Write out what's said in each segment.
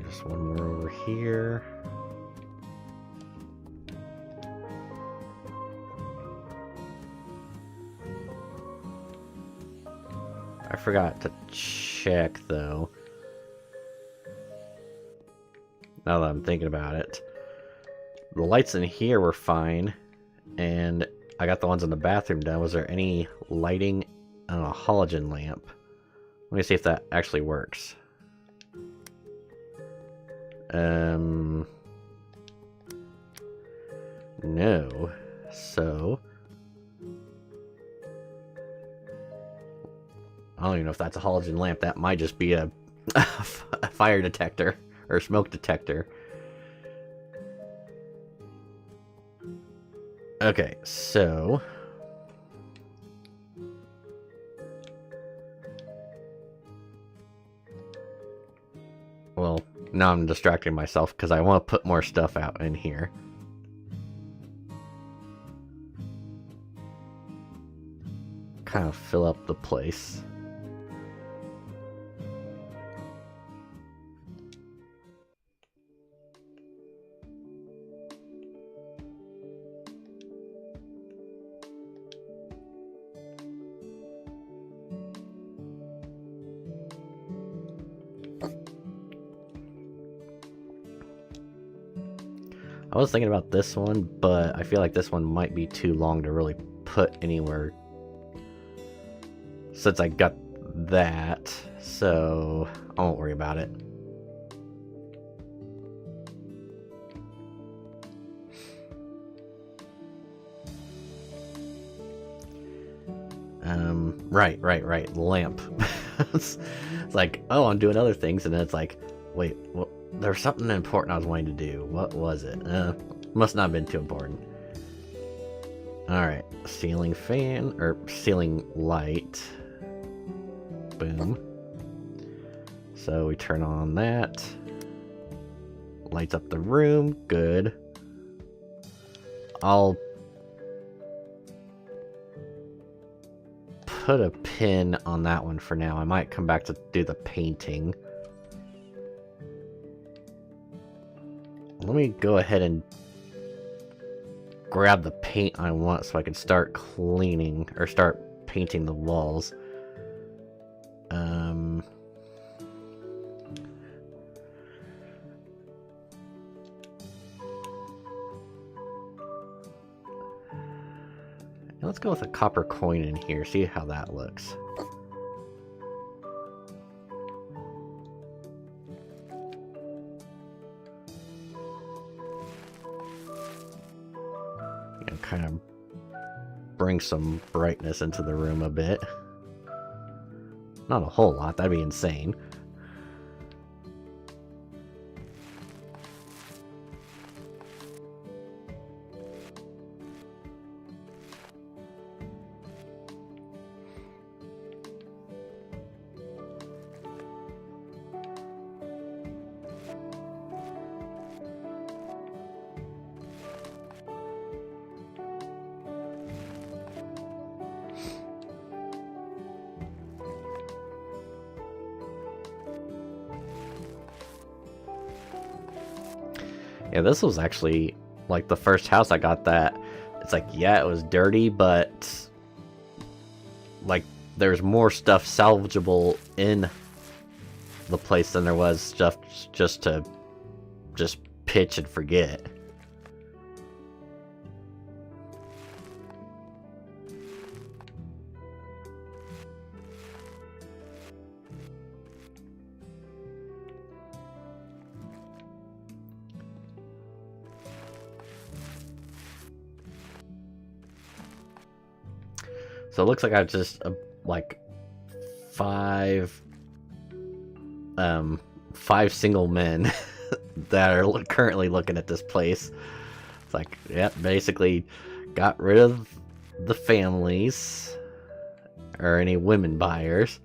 Just one more over here. I forgot to check, though. Now that I'm thinking about it. The lights in here were fine, and I got the ones in the bathroom done. Was there any lighting on a halogen lamp? Let me see if that actually works. No. So... I don't even know if that's a halogen lamp. That might just be a fire detector or smoke detector. Okay, so... Well, now I'm distracting myself because I want to put more stuff out in here. Kind of fill up the place. I was thinking about this one, but I feel like this one might be too long to really put anywhere since I got that, so I won't worry about it. Right, lamp. It's like, oh, I'm doing other things, and then it's like, wait, well, there was something important I was wanting to do. What was it? Must not have been too important. Alright, ceiling fan, or ceiling light. Boom. So we turn on that. Lights up the room, good. I'll put a pin on that one for now. I might come back to do the painting. Let me go ahead and grab the paint I want so I can start cleaning or start painting the walls. Let's go with a copper coin in here, see how that looks. And kind of bring some brightness into the room a bit. Not a whole lot, that'd be insane. Yeah, this was actually like the first house I got that. It's like, yeah, it was dirty, but like there's more stuff salvageable in the place than there was stuff just to pitch and forget. So it looks like I've just like five single men that are currently looking at this place. It's like, yep, basically got rid of the families or any women buyers.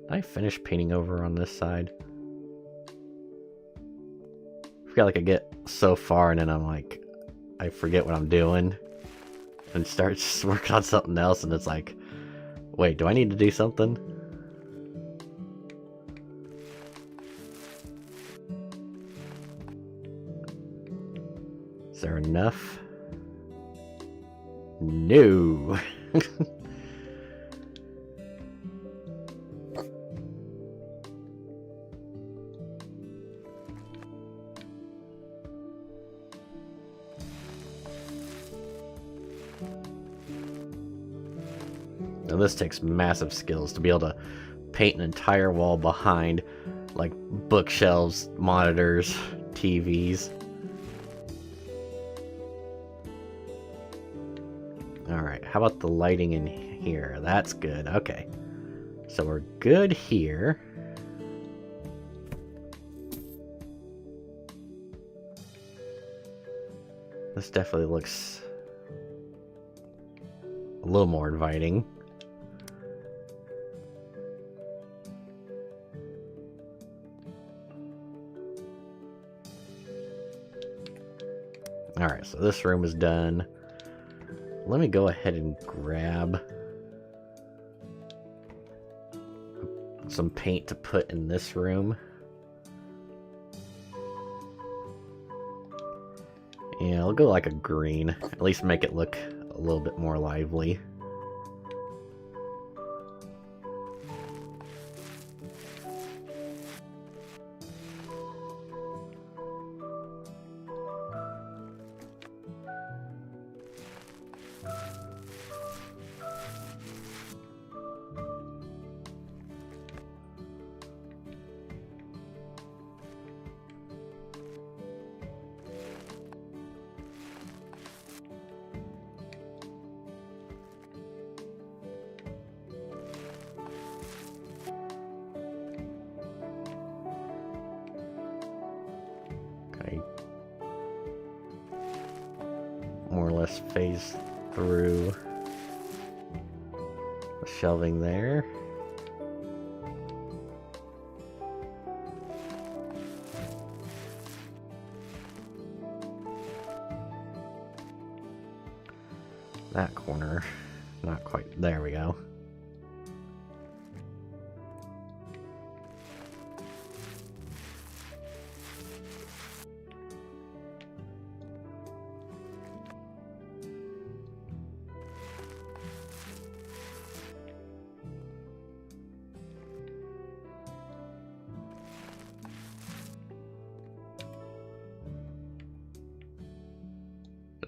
Did I finish painting over on this side? I feel like I get so far and then I'm like, I forget what I'm doing and start just working on something else, and it's like, wait, do I need to do something? Is there enough? No. Now this takes massive skills to be able to paint an entire wall behind, like, bookshelves, monitors, TVs. Alright, how about the lighting in here? That's good. Okay. So we're good here. This definitely looks a little more inviting. Alright, so this room is done. Let me go ahead and grab some paint to put in this room. Yeah, I'll go like a green. At least make it look a little bit more lively. More or less phase through the shelving there. That corner, not quite. There we go.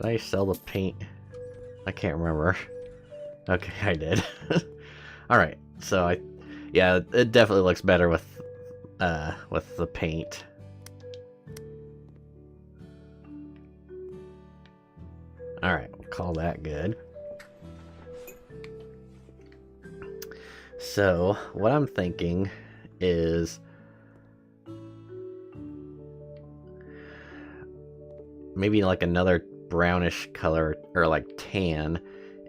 Did I sell the paint? I can't remember. Okay, I did. Alright, so yeah, it definitely looks better with the paint. Alright, we'll call that good. So, what I'm thinking is maybe like another brownish color, or like tan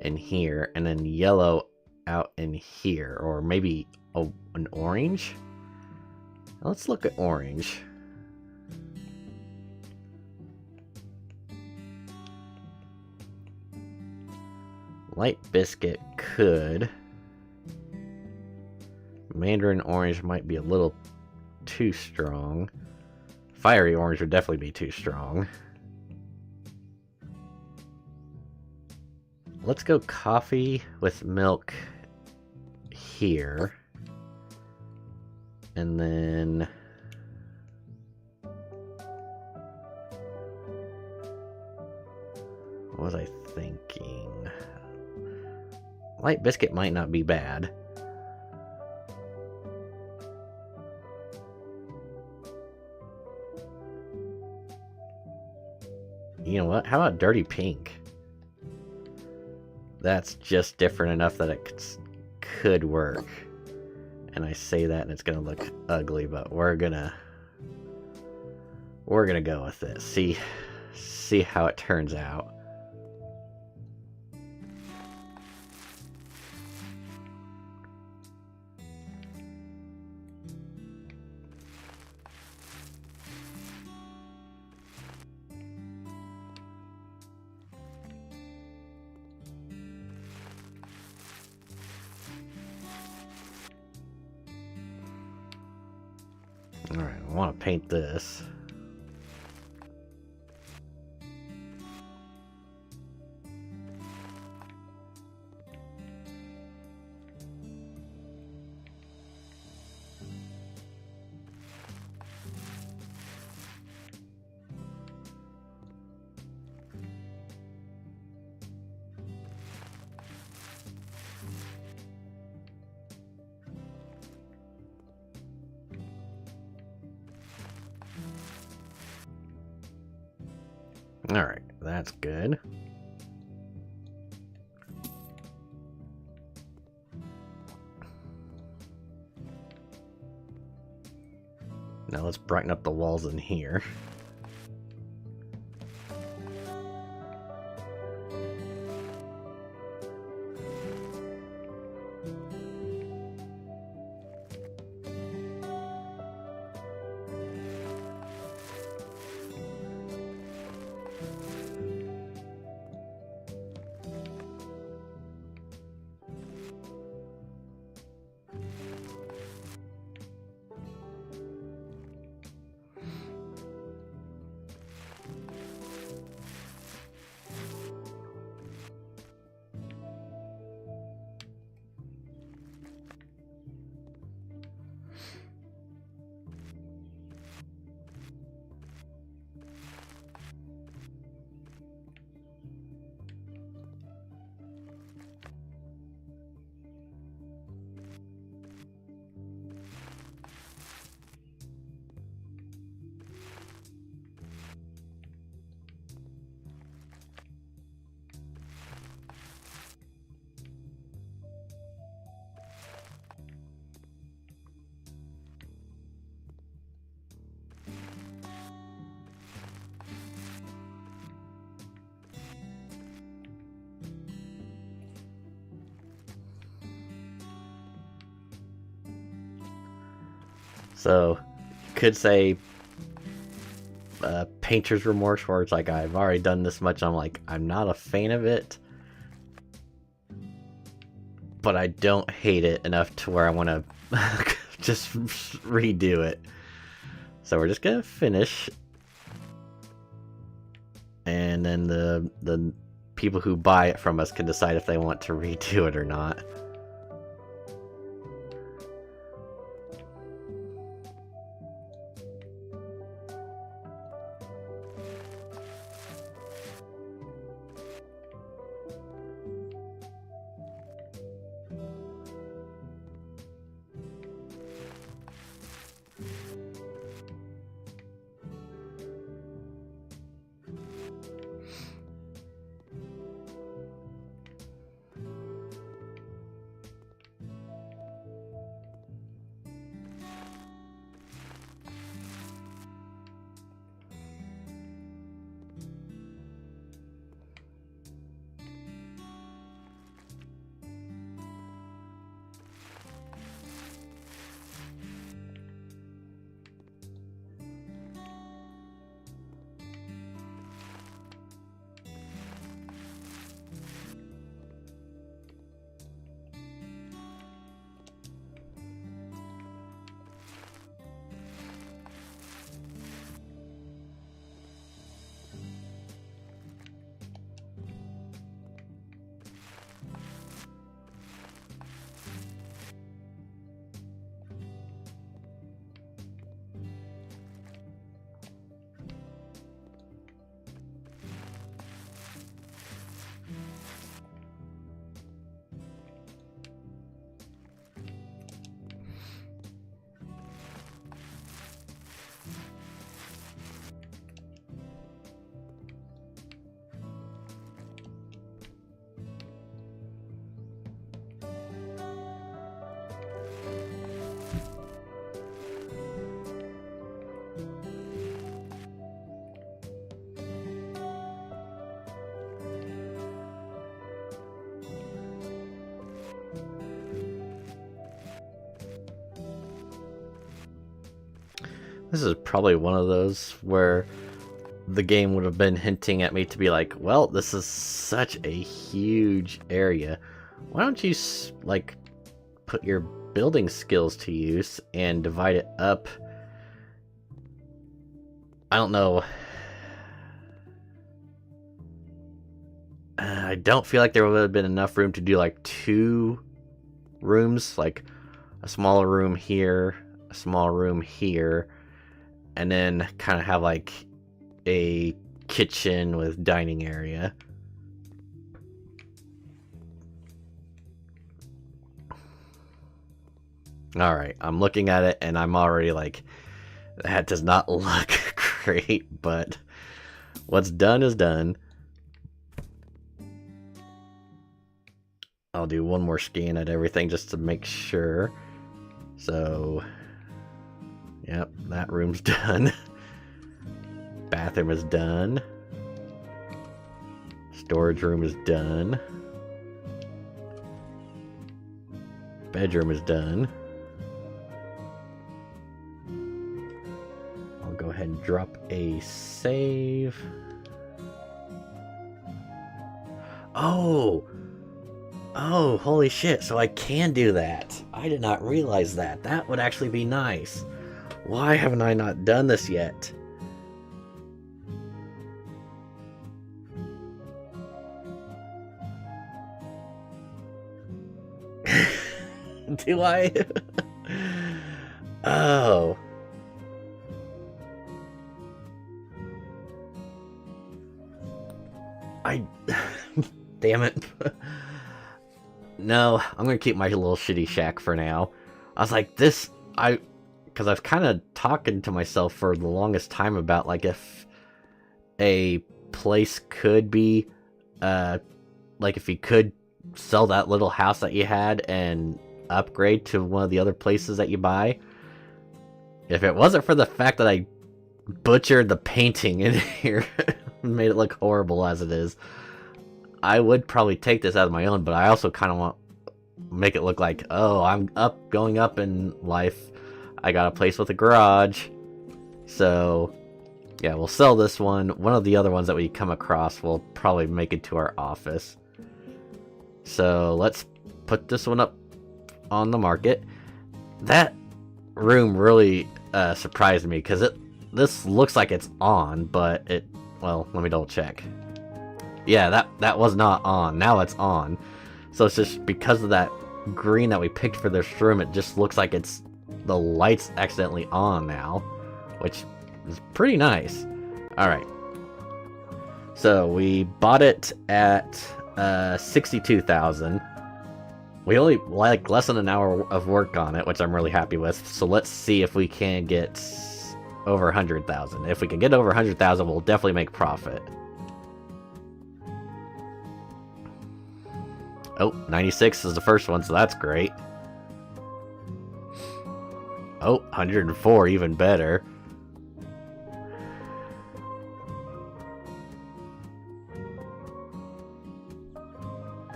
in here, and then yellow out in here, or maybe an orange. Let's look at orange. Light biscuit could. Mandarin orange might be a little too strong. Fiery orange would definitely be too strong. Let's go coffee with milk here. And then what was I thinking? Light biscuit might not be bad. You know what? How about dirty pink? That's just different enough that it could work. And I say that and it's gonna look ugly, but we're gonna go with it. See how it turns out. Alright, I want to paint this. Alright, that's good. Now let's brighten up the walls in here. So, you could say painter's remorse, where it's like, I've already done this much, I'm not a fan of it, but I don't hate it enough to where I want to just redo it. So we're just gonna finish, and then the people who buy it from us can decide if they want to redo it or not. This is probably one of those where the game would have been hinting at me to be like, well, this is such a huge area. Why don't you, like, put your building skills to use and divide it up I don't know. I don't feel like there would have been enough room to do like 2 rooms, like a smaller room here, a small room here, and then kind of have like a kitchen with dining area. Alright, I'm looking at it and I'm already like, that does not look great, but what's done is done. I'll do one more scan at everything just to make sure. So, yep, that room's done. Bathroom is done. Storage room is done. Bedroom is done. I'll go ahead and drop a save. Oh! Oh, holy shit, so I can do that. I did not realize that. That would actually be nice. Why haven't I not done this yet? Do I? Oh. Damn it. No, I'm gonna keep my little shitty shack for now. I was like, because I've kind of talking to myself for the longest time about like if a place could be, like if you could sell that little house that you had and upgrade to one of the other places that you buy. If it wasn't for the fact that I butchered the painting in here and made it look horrible as it is, I would probably take this as my own, but I also kind of want to make it look like, oh, I'm going up in life. I got a place with a garage. So, yeah, we'll sell this one. One of the other ones that we come across, we'll probably make it to our office. So, let's put this one up on the market. That room really surprised me, because this looks like it's on, but well, let me double check. Yeah, that was not on. Now it's on. So it's just because of that green that we picked for this room, it just looks like the light's accidentally on now, which is pretty nice. Alright. So we bought it at 62,000. We only like less than an hour of work on it, which I'm really happy with. So let's see if we can get over 100,000. If we can get over 100,000, we'll definitely make profit. Oh, 96 is the first one, so that's great. Oh, 104, even better.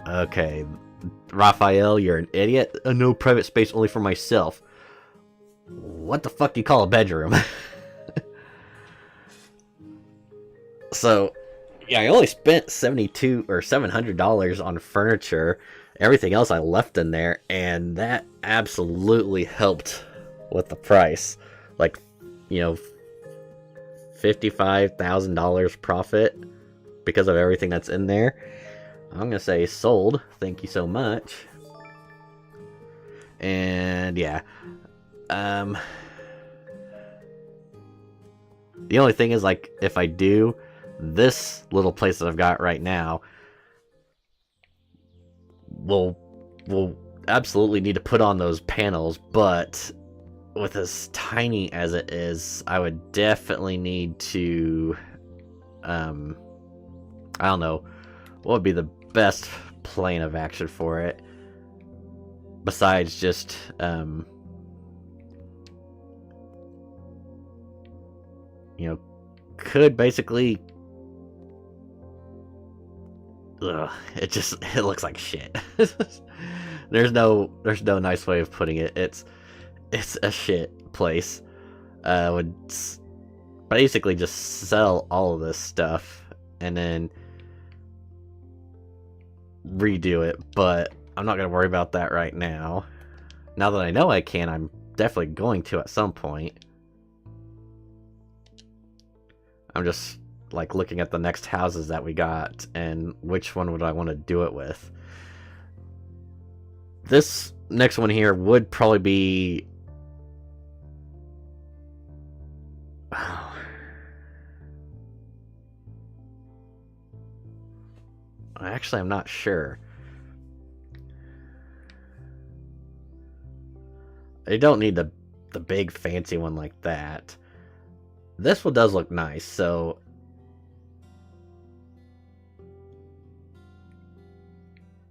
Okay, Raphael, you're an idiot. No private space, only for myself. What the fuck do you call a bedroom? So, yeah, I only spent $72 or $700 on furniture. Everything else I left in there, and that absolutely helped with the price. Like, you know, $55,000 profit because of everything that's in there. I'm gonna say sold. Thank you so much. And yeah, the only thing is, like, if I do this little place that I've got right now, we'll absolutely need to put on those panels, but with as tiny as it is, I would definitely need to, I don't know, what would be the best plan of action for it, besides just, you know, could basically, it looks like shit. There's no nice way of putting it. It's a shit place. Would basically just sell all of this stuff and then redo it, but I'm not gonna worry about that right now. Now that I know I can, I'm definitely going to at some point. I'm just like looking at the next houses that we got and which one would I want to do it with. This next one here would probably be... Oh. Actually, I'm not sure. They don't need the big fancy one like that. This one does look nice, so...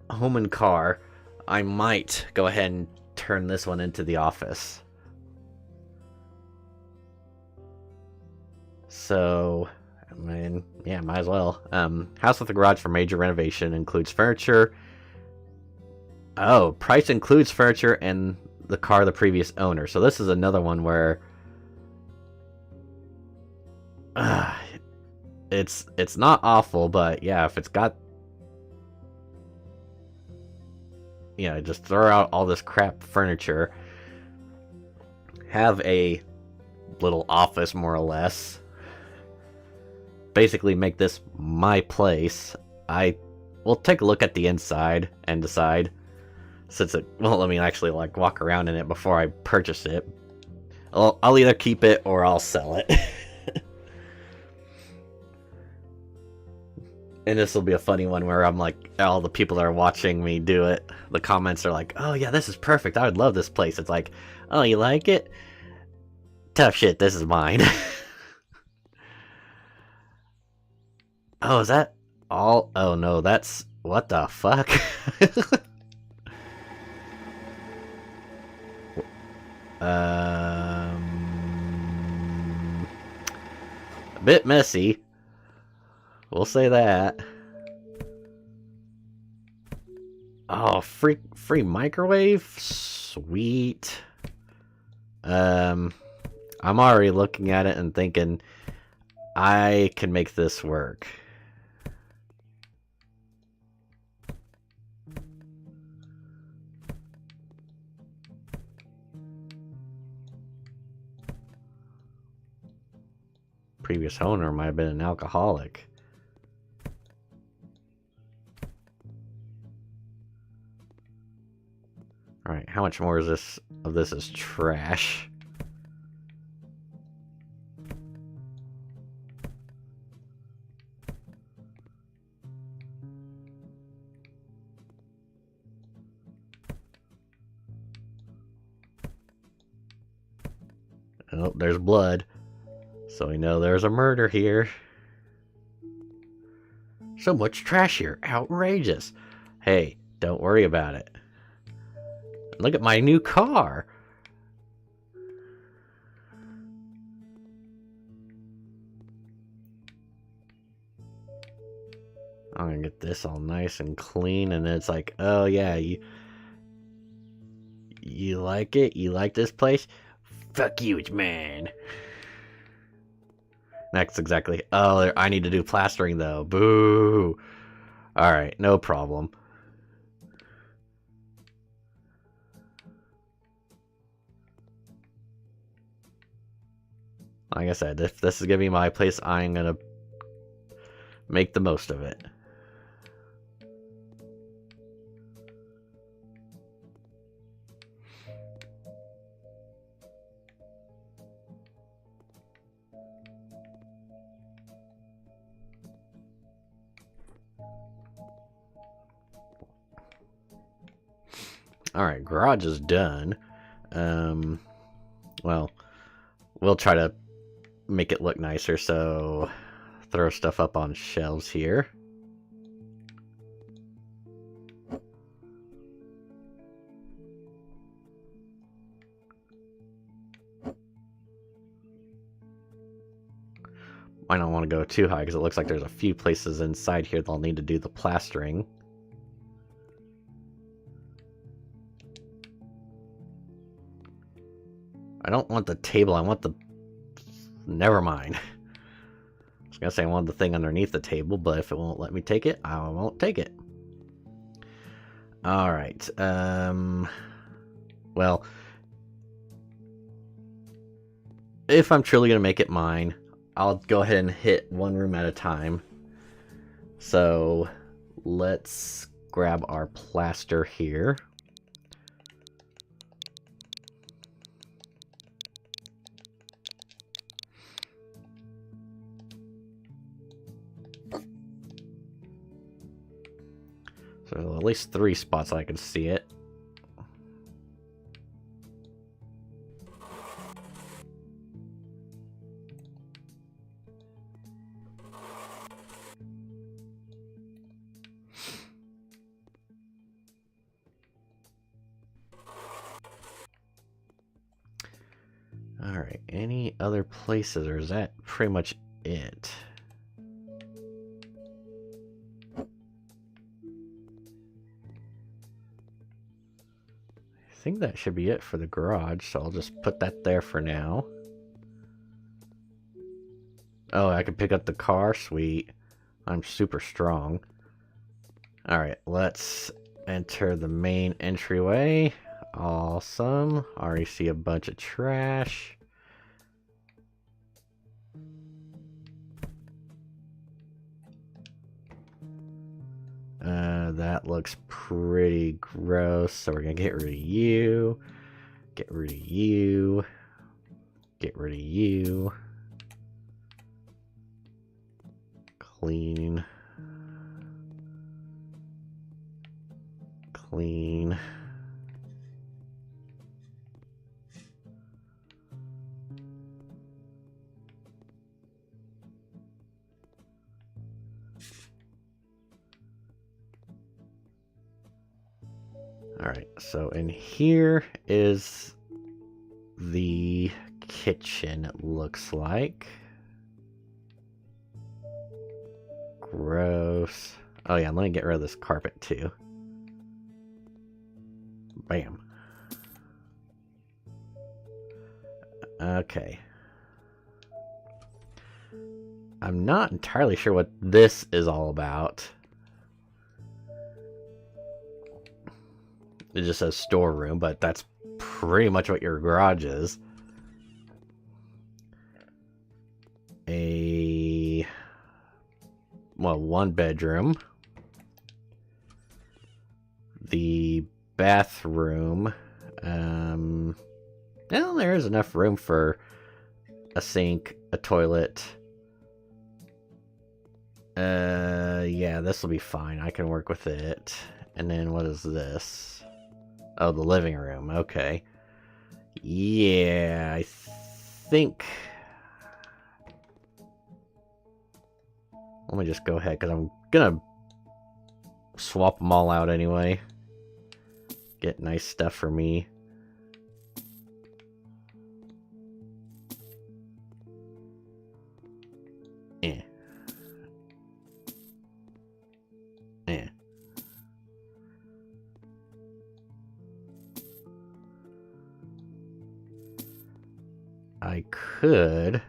Home and car. I might go ahead and turn this one into the office. So, I mean, yeah, might as well. House with a garage for major renovation includes furniture. Oh, price includes furniture and the car of the previous owner. So this is another one where it's not awful, but yeah, if it's got, yeah, just throw out all this crap furniture, have a little office more or less, basically make this my place. I will take a look at the inside and decide, since it won't let me actually like walk around in it before I purchase it. I'll either keep it or I'll sell it. And this will be a funny one where I'm like, all the people that are watching me do it, the comments are like, oh yeah, this is perfect, I would love this place. It's like, oh, you like it? Tough shit, this is mine. Oh, is that all? Oh no, that's... What the fuck? A bit messy. We'll say that. Oh, free microwave? Sweet. I'm already looking at it and thinking I can make this work. Previous owner might have been an alcoholic. Alright, how much more is this of this is trash? Oh, there's blood. So we know there's a murder here. So much trash here. Outrageous. Hey, don't worry about it. Look at my new car. I'm gonna get this all nice and clean, and it's like, oh yeah, you like it? You like this place? Fuck you, it's mine. Next, exactly. Oh, I need to do plastering though. Boo. Alright, no problem. Like I said, if this is gonna be my place, I'm gonna make the most of it. Alright, garage is done. Well, we'll try to make it look nicer, so throw stuff up on shelves here. Might not want to go too high because it looks like there's a few places inside here that I'll need to do the plastering. I don't want the table, I want the... Never mind. I was gonna say I want the thing underneath the table, but if it won't let me take it, I won't take it. Alright, well... If I'm truly gonna make it mine, I'll go ahead and hit one room at a time. So let's grab our plaster here. So there's at least 3 spots I can see it. Alright, any other places, or is that pretty much it? I think that should be it for the garage, so I'll just put that there for now. Oh, I can pick up the car? Sweet. I'm super strong. Alright, let's enter the main entryway. Awesome. Already see a bunch of trash. That looks pretty gross, so we're gonna get rid of you. Get rid of you. Get rid of you. Clean. Clean. Alright, so in here is the kitchen, it looks like. Gross. Oh yeah, let me get rid of this carpet too. Bam. Okay. I'm not entirely sure what this is all about. It just says storeroom, but that's pretty much what your garage is. Well, 1 bedroom. The bathroom. Well, there is enough room for a sink, a toilet. Yeah, this will be fine. I can work with it. And then what is this? Oh, the living room. Okay. Yeah, I think... Let me just go ahead, because I'm gonna swap them all out anyway. Get nice stuff for me. Eh. Eh. I could,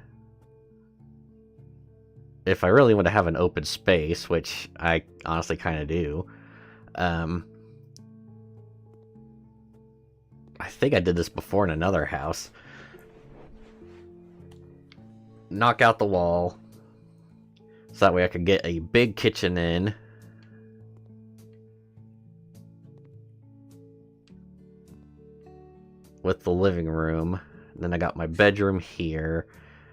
if I really want to have an open space, which I honestly kind of do. I think I did this before in another house. Knock out the wall, so that way I could get a big kitchen in. With the living room. And then I got my bedroom here.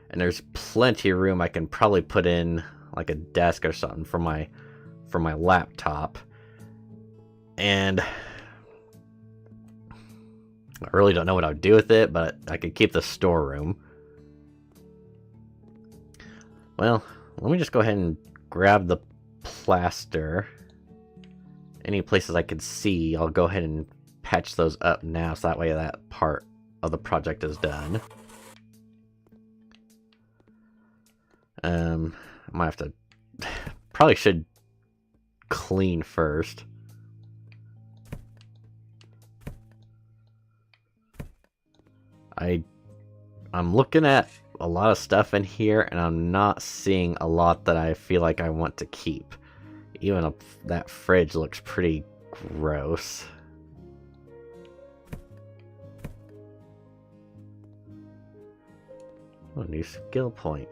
And there's plenty of room I can probably put in like a desk or something for my laptop. And I really don't know what I would do with it, but I could keep the storeroom. Well, let me just go ahead and grab the plaster. Any places I could see, I'll go ahead and patch those up now, so that way that part of the project is done. I might have to... Probably should clean first. I'm looking at a lot of stuff in here, and I'm not seeing a lot that I feel like I want to keep. Even that fridge looks pretty gross. Oh, new skill point.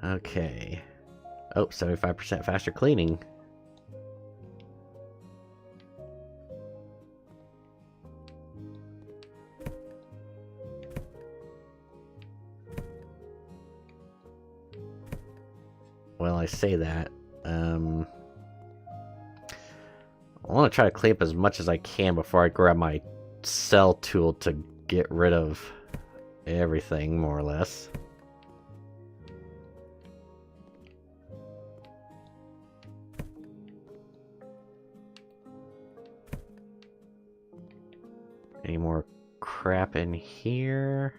Okay. Oh, 75% faster cleaning. Well, I say that. I want to try to clean up as much as I can before I grab my cell tool to get rid of everything, more or less. Any more crap in here?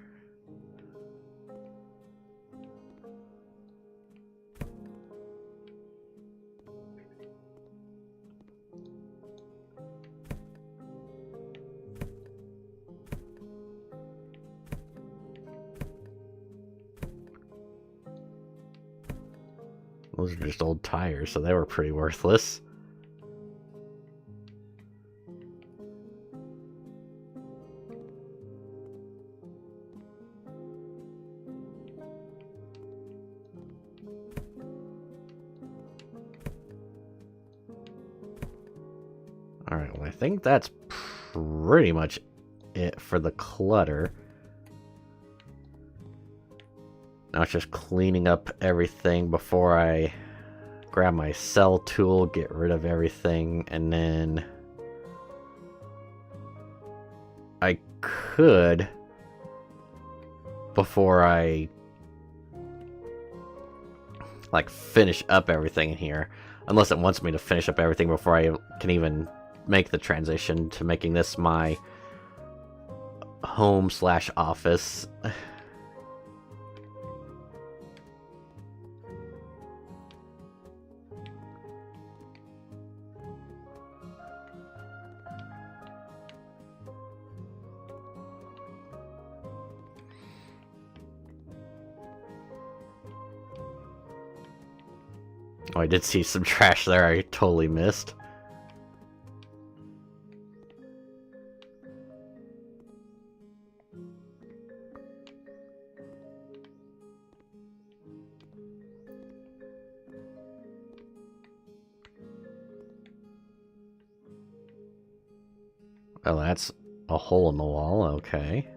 Those are just old tires, so they were pretty worthless. Alright, well I think that's pretty much it for the clutter. Now it's just cleaning up everything before I grab my cell tool, get rid of everything, and then I could, before I like finish up everything in here, unless it wants me to finish up everything before I can even make the transition to making this my home/office. Oh, I did see some trash there I totally missed. Oh, that's a hole in the wall, okay.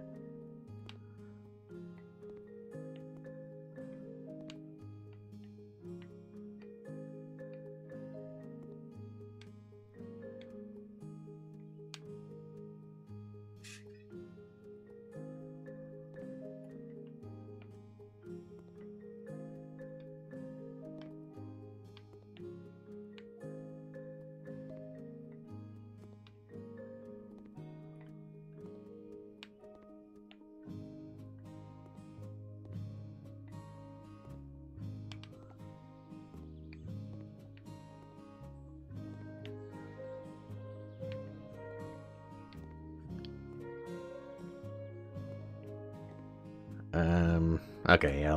Okay, yeah,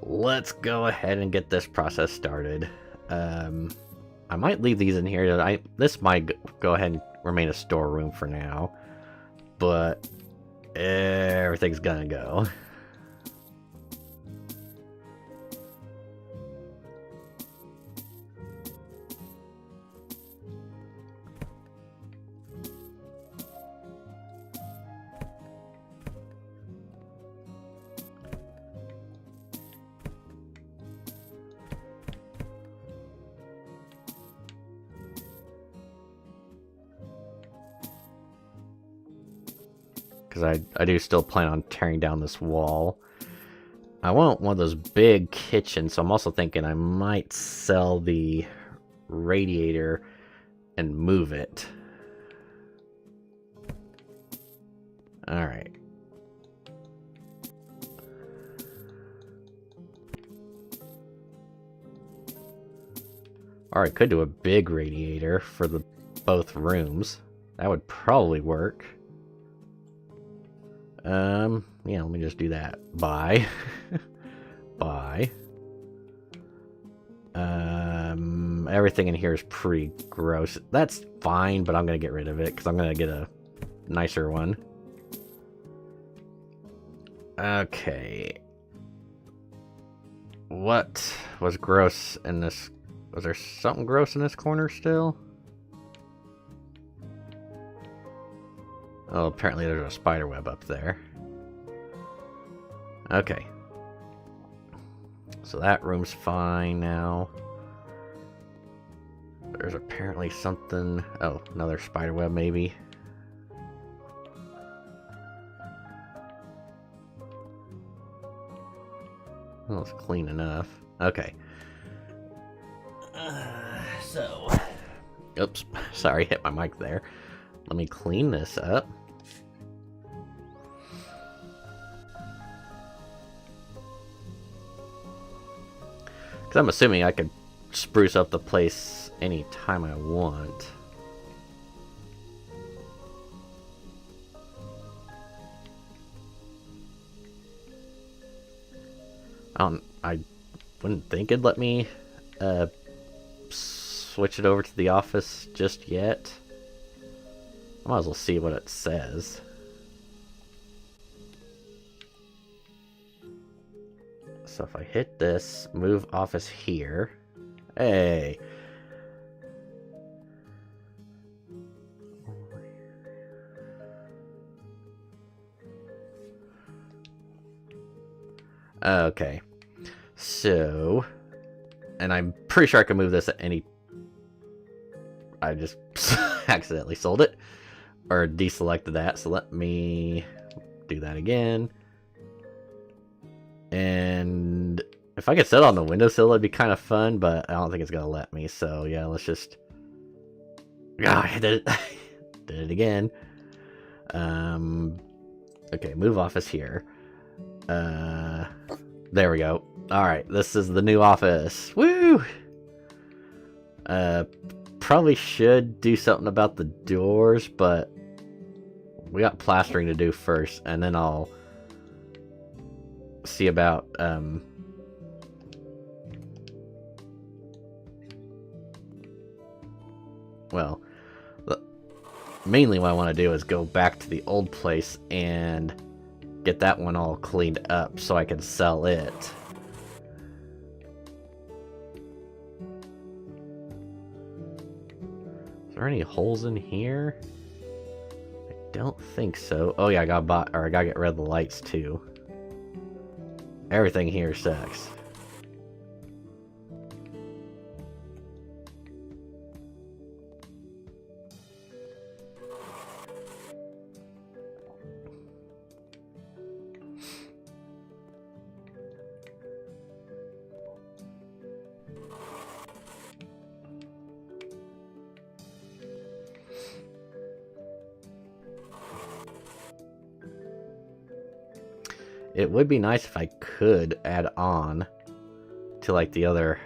let's go ahead and get this process started. I might leave these in here. This might go ahead and remain a storeroom for now, but everything's gonna go. Because I do still plan on tearing down this wall. I want one of those big kitchens, so I'm also thinking I might sell the radiator and move it. Alright. Or I could do a big radiator for both rooms. That would probably work. Yeah, let me just do that. Bye. Bye. Everything in here is pretty gross. That's fine, but I'm gonna get rid of it because I'm gonna get a nicer one. Okay. What was gross in this? Was there something gross in this corner still? Oh, apparently there's a spider web up there. Okay. So that room's fine now. There's apparently something... Oh, another spider web maybe. Well, it's clean enough. Okay. So... Oops. Sorry, hit my mic there. Let me clean this up. Because I'm assuming I could spruce up the place anytime I want. I wouldn't think it'd let me switch it over to the office just yet. I might as well see what it says. So if I hit this, move office here. Hey. Okay. So, and I'm pretty sure I can move this at any... I just accidentally sold it. Or deselected that, so let me do that again. And if I could sit on the windowsill, it'd be kind of fun, but I don't think it's gonna let me. So yeah, let's just... I did it. Did it again. Okay, move office here. There we go. Alright, this is the new office. Woo! Probably should do something about the doors, but we got plastering to do first, and then I'll see about well, mainly what I want to do is go back to the old place and get that one all cleaned up so I can sell it. Is there any holes in here? I don't think so. Oh yeah, I gotta get rid of the lights too. Everything here sucks. It would be nice if I could add on to like the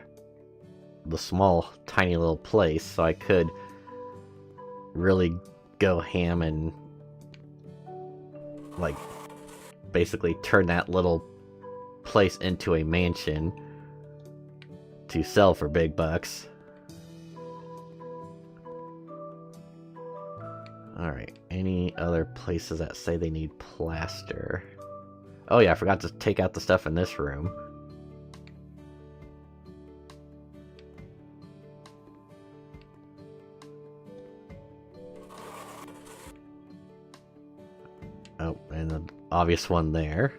small tiny little place, so I could really go ham and like basically turn that little place into a mansion to sell for big bucks. Alright, any other places that say they need plaster? Oh yeah, I forgot to take out the stuff in this room. Oh, and the obvious one there.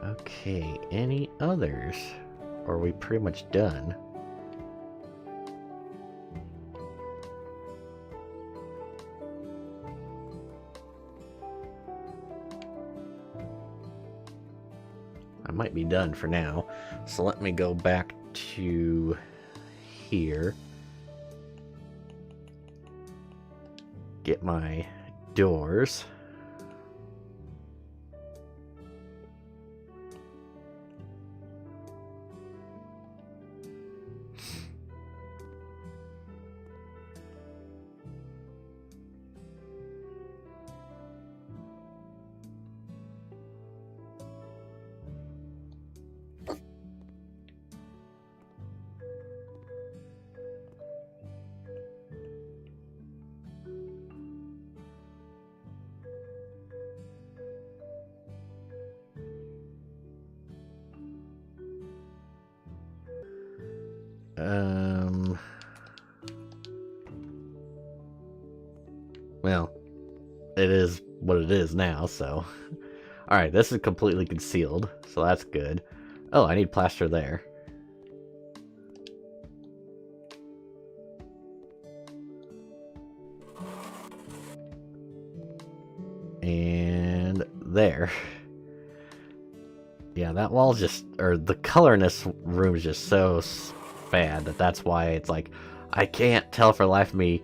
Okay, any others? Or are we pretty much done? I might be done for now. So let me go back to here. Get my doors. Well, it is what it is now, so. Alright, this is completely concealed, so that's good. Oh, I need plaster there. And there. Yeah, that wall's just, or the color in this room is just so bad that's why it's like, I can't tell for the life of me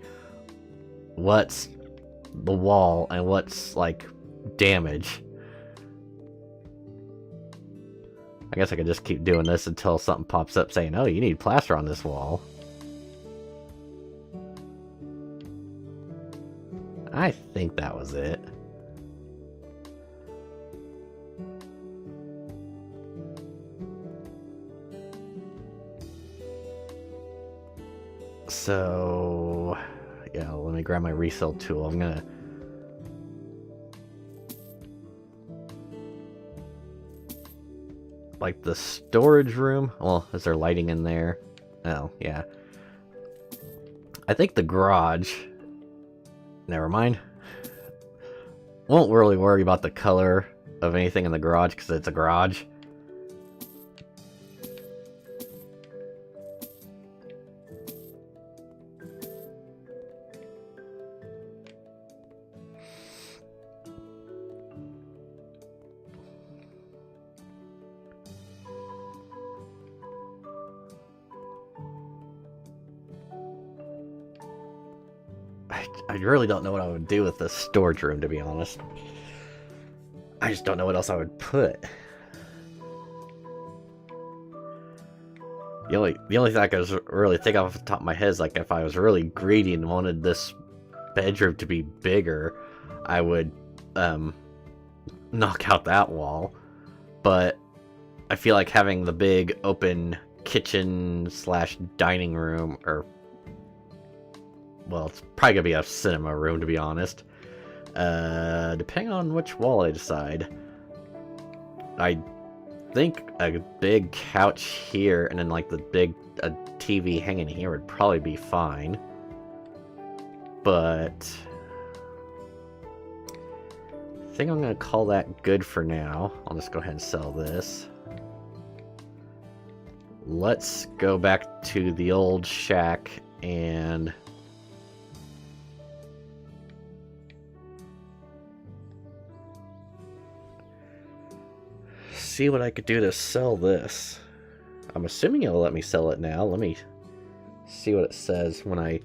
what's the wall and what's like damage. I guess I could just keep doing this until something pops up saying, oh, you need plaster on this wall. I think that was it. So, yeah, let me grab my resell tool. I'm gonna... Like the storage room? Well, is there lighting in there? Oh, yeah. I think the garage... Never mind. Won't really worry about the color of anything in the garage because it's a garage. I really don't know what I would do with this storage room, to be honest. I just don't know what else I would put. The only thing I could really think of off the top of my head is like if I was really greedy and wanted this bedroom to be bigger, I would knock out that wall. But I feel like having the big open kitchen slash dining room, or well, it's probably gonna be a cinema room, to be honest. Depending on which wall I decide. I think a big couch here and then like the big TV hanging here would probably be fine. But I think I'm gonna call that good for now. I'll just go ahead and sell this. Let's go back to the old shack and see what I could do to sell this. I'm assuming it'll let me sell it now. Let me see what it says when I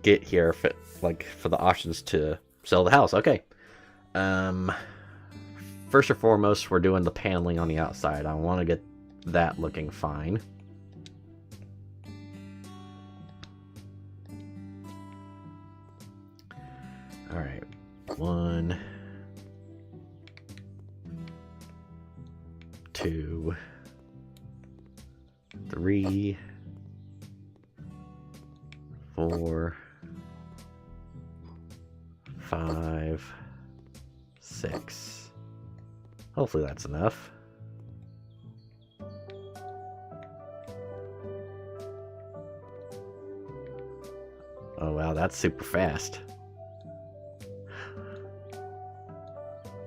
get here, if it, like, for the options to sell the house. Okay. First and foremost, we're doing the paneling on the outside. I want to get that looking fine. Alright. 1, 2, 3, 4, 5, 6. Hopefully that's enough. Oh wow, that's super fast.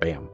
Bam.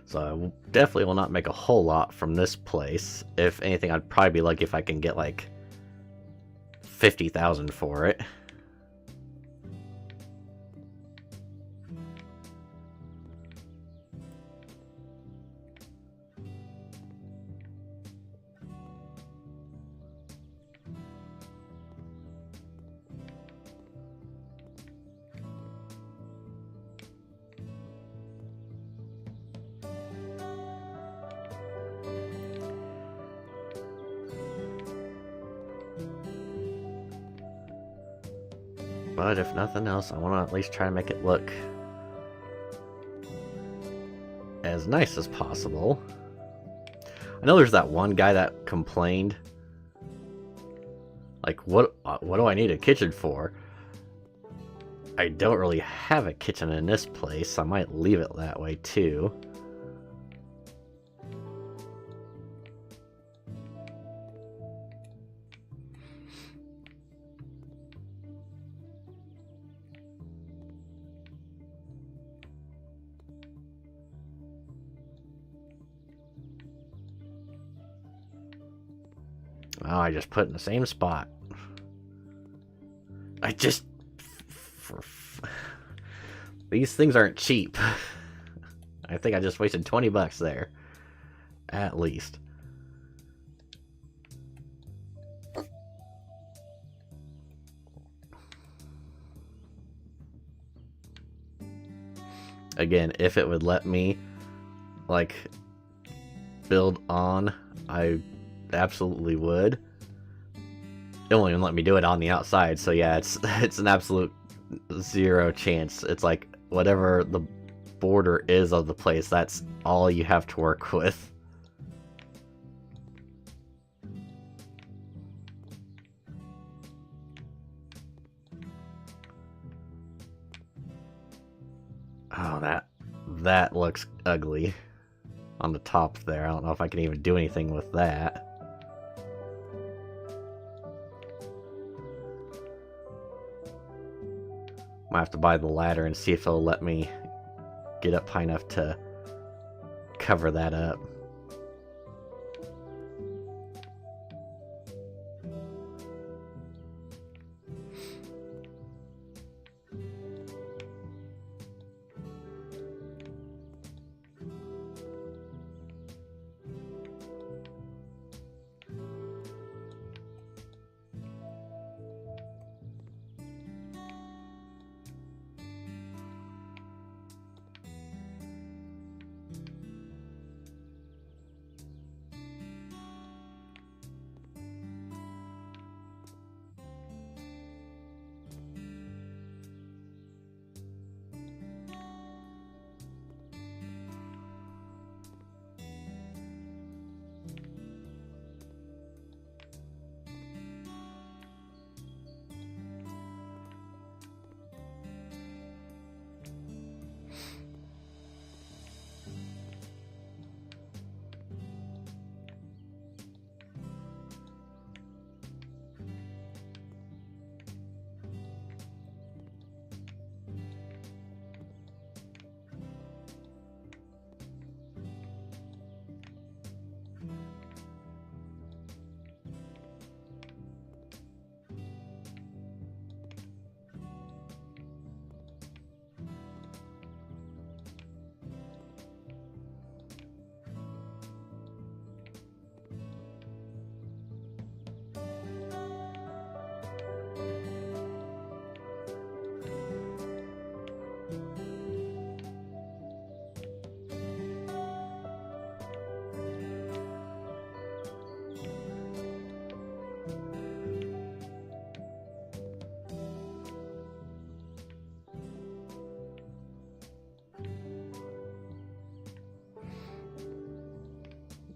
So I definitely will not make a whole lot from this place. If anything, I'd probably be lucky if I can get like 50,000 for it. But if nothing else, I want to at least try to make it look as nice as possible. I know there's that one guy that complained, like, what do I need a kitchen for? I don't really have a kitchen in this place. I might leave it that way too. Oh, I just put it in the same spot. I just... These things aren't cheap. I think I just wasted 20 bucks there. At least. Again, if it would let me, like, build on, I absolutely would. It won't even let me do it on the outside, so yeah, it's an absolute zero chance. It's like whatever the border is of the place, that's all you have to work with. Oh, that looks ugly on the top there. I don't know if I can even do anything with that. Might have to buy the ladder and see if it'll let me get up high enough to cover that up.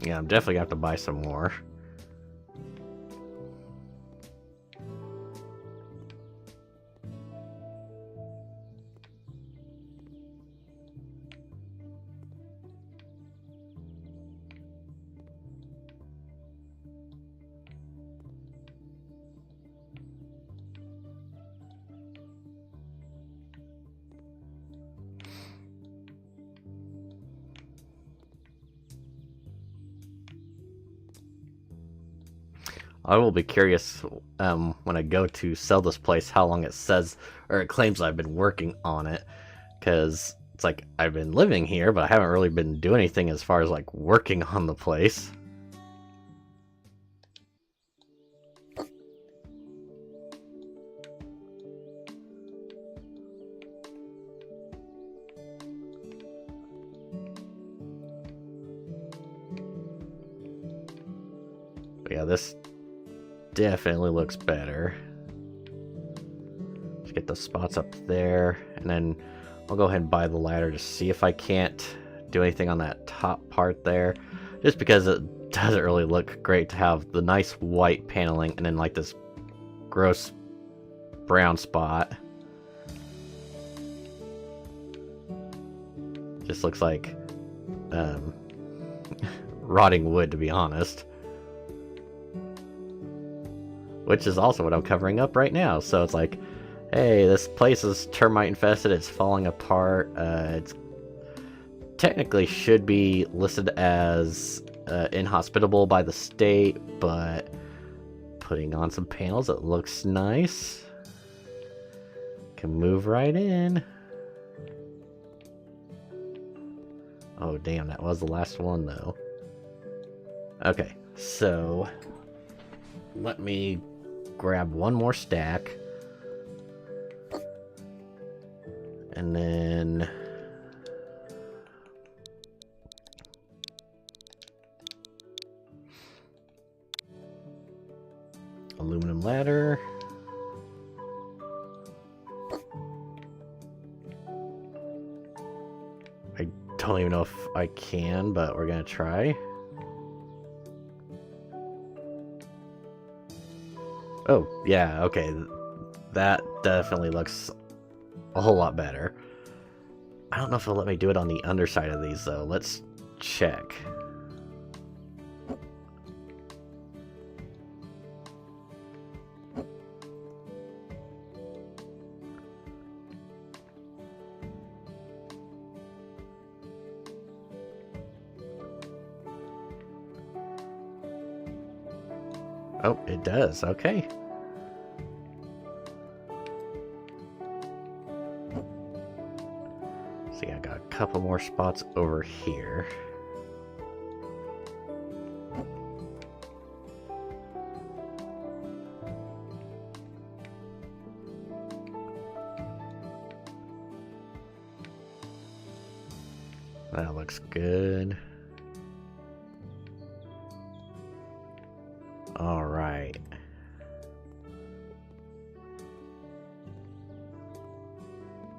Yeah, I'm definitely gonna have to buy some more. I will be curious when I go to sell this place how long it says or it claims I've been working on it, because it's like I've been living here, but I haven't really been doing anything as far as like working on the place. But yeah, this definitely looks better. Just get the spots up there, and then I'll go ahead and buy the ladder to see if I can't do anything on that top part there, just because it doesn't really look great to have the nice white paneling and then like this gross brown spot. Just looks like rotting wood, to be honest. Which is also what I'm covering up right now. So it's like, hey, this place is termite infested, it's falling apart. It's technically should be listed as inhospitable by the state, but putting on some panels, it looks nice. Can move right in. Oh damn, that was the last one though. Okay, so let me grab one more stack. And then aluminum ladder. I don't even know if I can, but we're gonna try. Oh, yeah, okay. That definitely looks a whole lot better. I don't know if it'll let me do it on the underside of these, though. Let's check. Oh, it does. Okay. See, I got a couple more spots over here. That looks good. All right.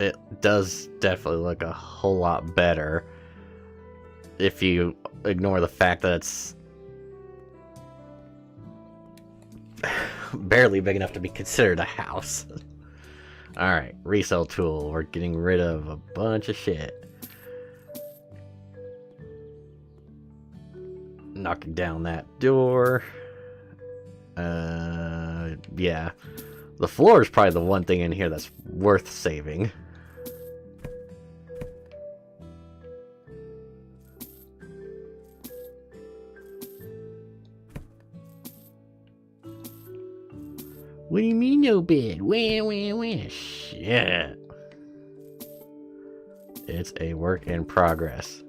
It does definitely look a whole lot better if you ignore the fact that it's barely big enough to be considered a house. Alright, resale tool. We're getting rid of a bunch of shit. Knocking down that door. Yeah. The floor is probably the one thing in here that's worth saving. What do you mean no bid? Wah. Shit. It's a work in progress.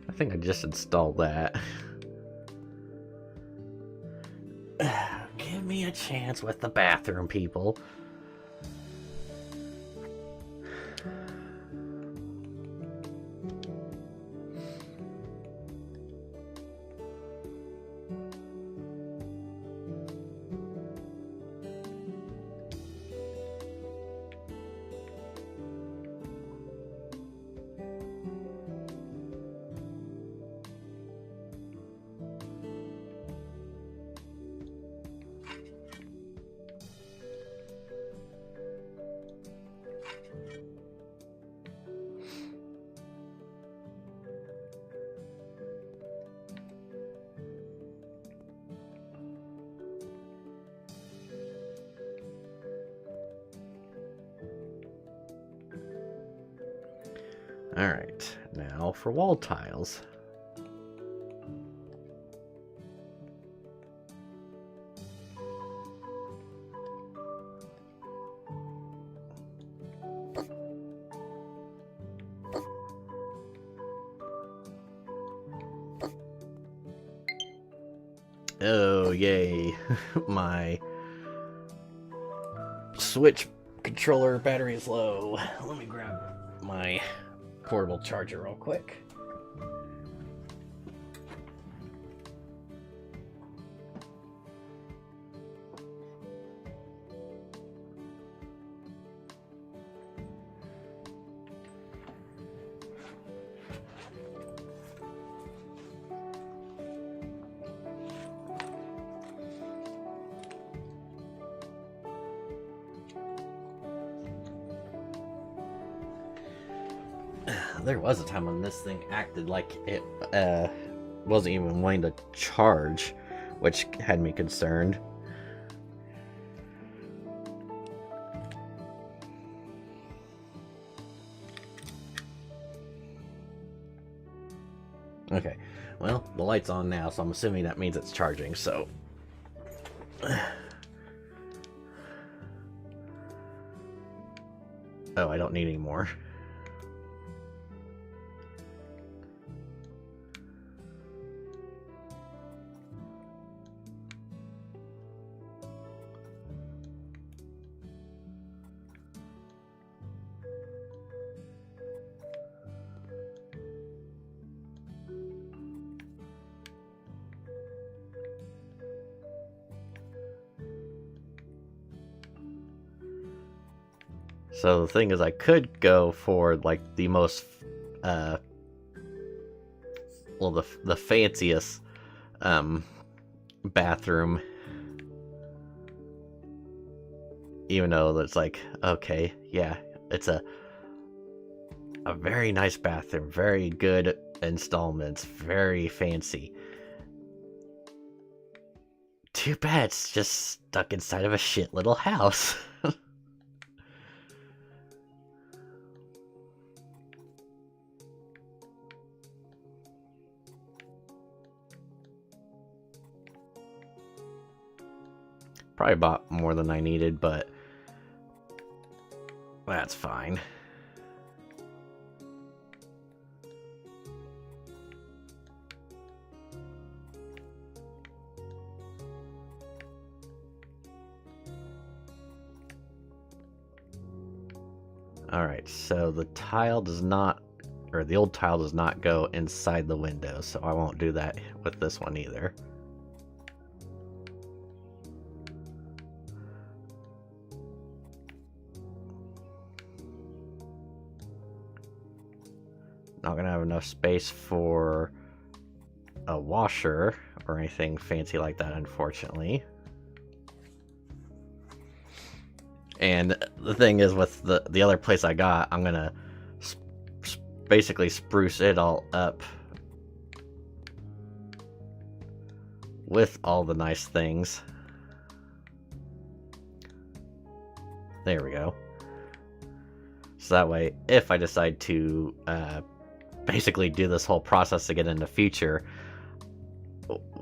I think I just installed that. Give me a chance with the bathroom, people. Alright, now for wall tiles. Oh, yay. My Switch controller battery is low. Let me grab my portable charger real quick. There was a time when this thing acted like it wasn't even wanting to charge, which had me concerned. Okay, well, the light's on now, so I'm assuming that means it's charging, so... Oh, I don't need any more. So the thing is, I could go for like the most, well, the fanciest bathroom, even though it's like, okay, yeah, it's a very nice bathroom, very good installments, very fancy. Too bad it's just stuck inside of a shit little house. Probably bought more than I needed, but that's fine. Alright, so the tile does not, or the old tile does not go inside the window, so I won't do that with this one either. Not gonna have enough space for a washer or anything fancy like that, unfortunately. And the thing is, with the other place I got, I'm gonna basically spruce it all up with all the nice things. There we go. So that way, if I decide to basically do this whole process again in the future,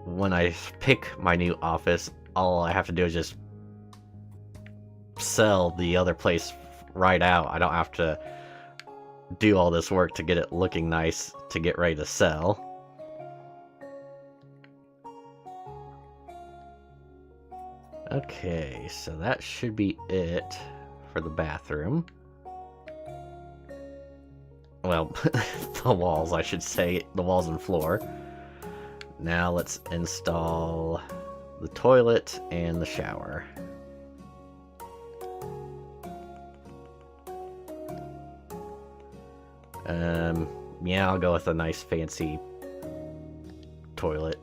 when I pick my new office, all I have to do is just sell the other place right out. I don't have to do all this work to get it looking nice to get ready to sell. Okay, so that should be it for the bathroom. Well, the walls, I should say. The walls and floor. Now let's install the toilet and the shower. Yeah, I'll go with a nice fancy toilet.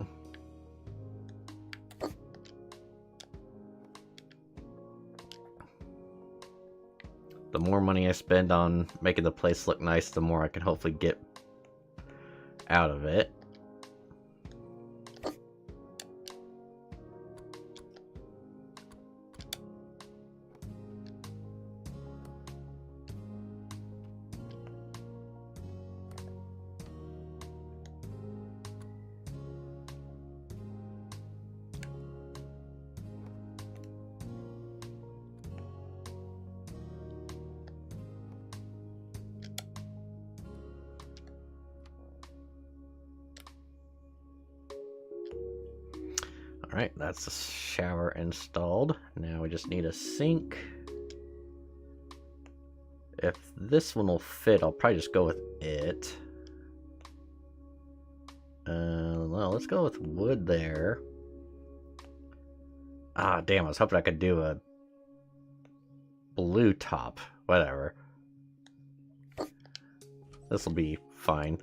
The more money I spend on making the place look nice, the more I can hopefully get out of it. Alright, that's the shower installed. Now we just need a sink. If this one will fit, I'll probably just go with it. Well, let's go with wood there. Ah, damn, I was hoping I could do a blue top. Whatever. This'll be fine.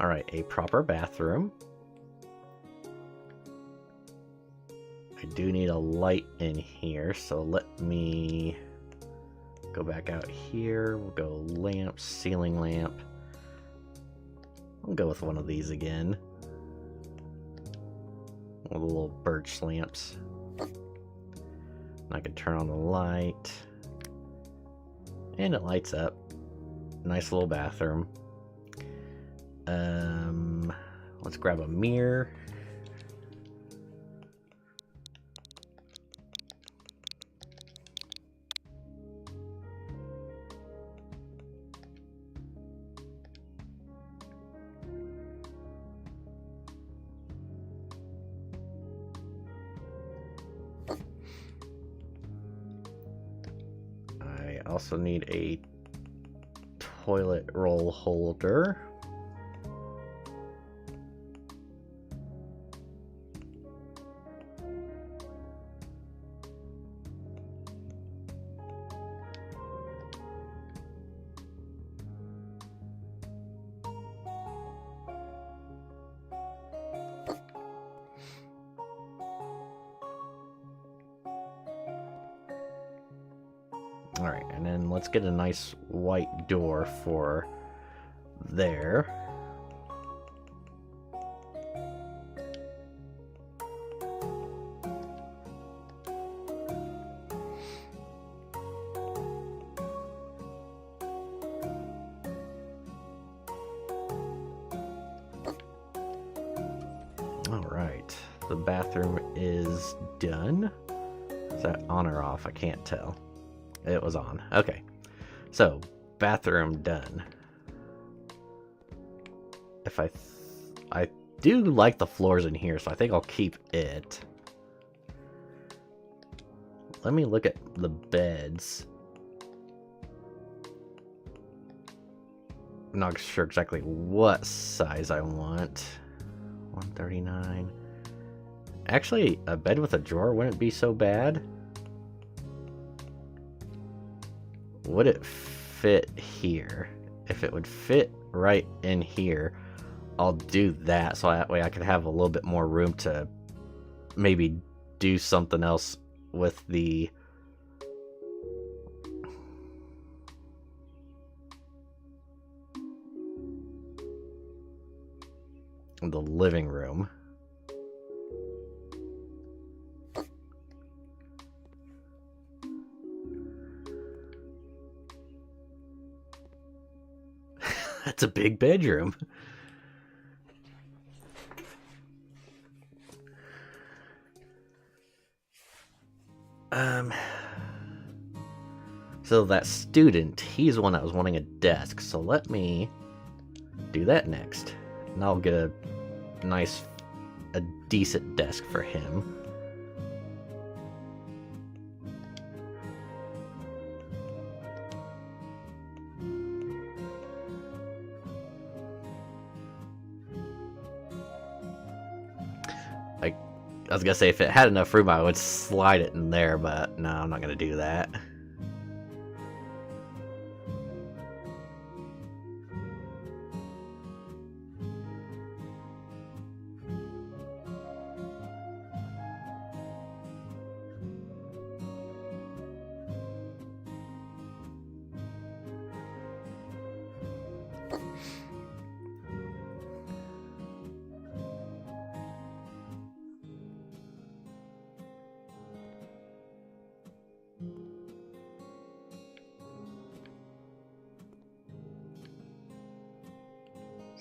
Alright, a proper bathroom. I do need a light in here, so let me go back out here. We'll go lamp, ceiling lamp. I'll go with one of these again. One of the little birch lamps. And I can turn on the light. And it lights up. Nice little bathroom. Let's grab a mirror. I also need a toilet roll holder. Alright, and then let's get a nice white door for there. Alright, the bathroom is done. Is that on or off? I can't tell. It was on. Okay. So, bathroom done. If I do like the floors in here, so I think I'll keep it. Let me look at the beds. I'm not sure exactly what size I want. 139. Actually, a bed with a drawer wouldn't be so bad. Would it fit here? If it would fit right in here, I'll do that, so that way I can have a little bit more room to maybe do something else with the living room. That's a big bedroom. So that student, he's the one that was wanting a desk. So let me do that next. And I'll get a decent desk for him. I was gonna say, if it had enough room, I would slide it in there, but no, I'm not gonna do that.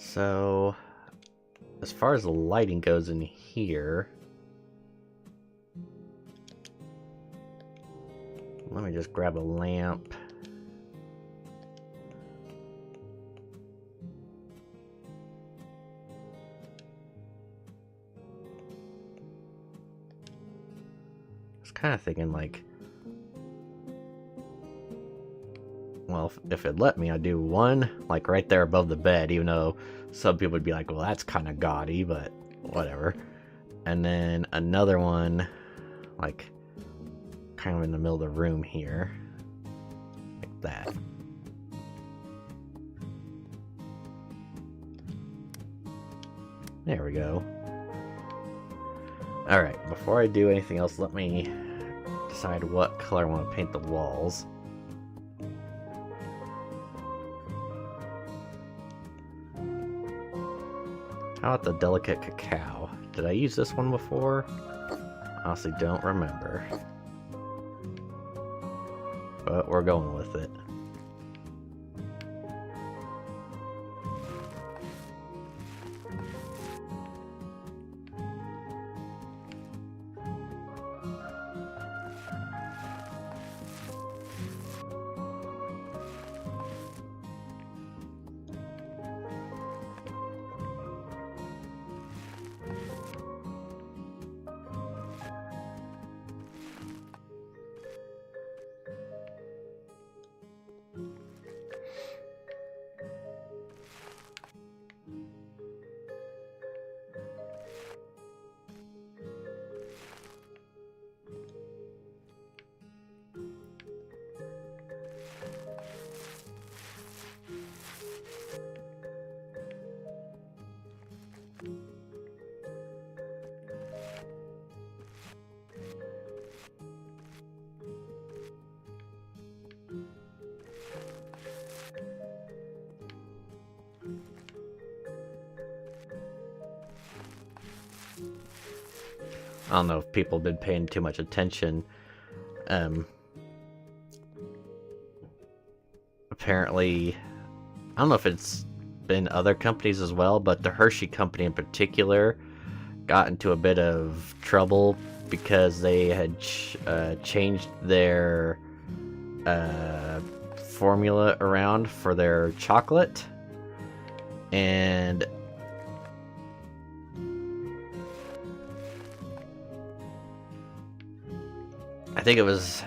So, as far as the lighting goes in here, Let me just grab a lamp. I was kind of thinking, like, well, if it let me, I'd do one, like, right there above the bed, even though some people would be like, well, that's kind of gaudy, but whatever. And then another one, like, kind of in the middle of the room here. Like that. There we go. Alright, before I do anything else, let me decide what color I want to paint the walls. How about the delicate cacao? Did I use this one before? Honestly, don't remember. But we're going with it. I don't know if people have been paying too much attention. Apparently, I don't know if it's been other companies as well, but the Hershey company in particular got into a bit of trouble because they had changed their formula around for their chocolate, and I think it was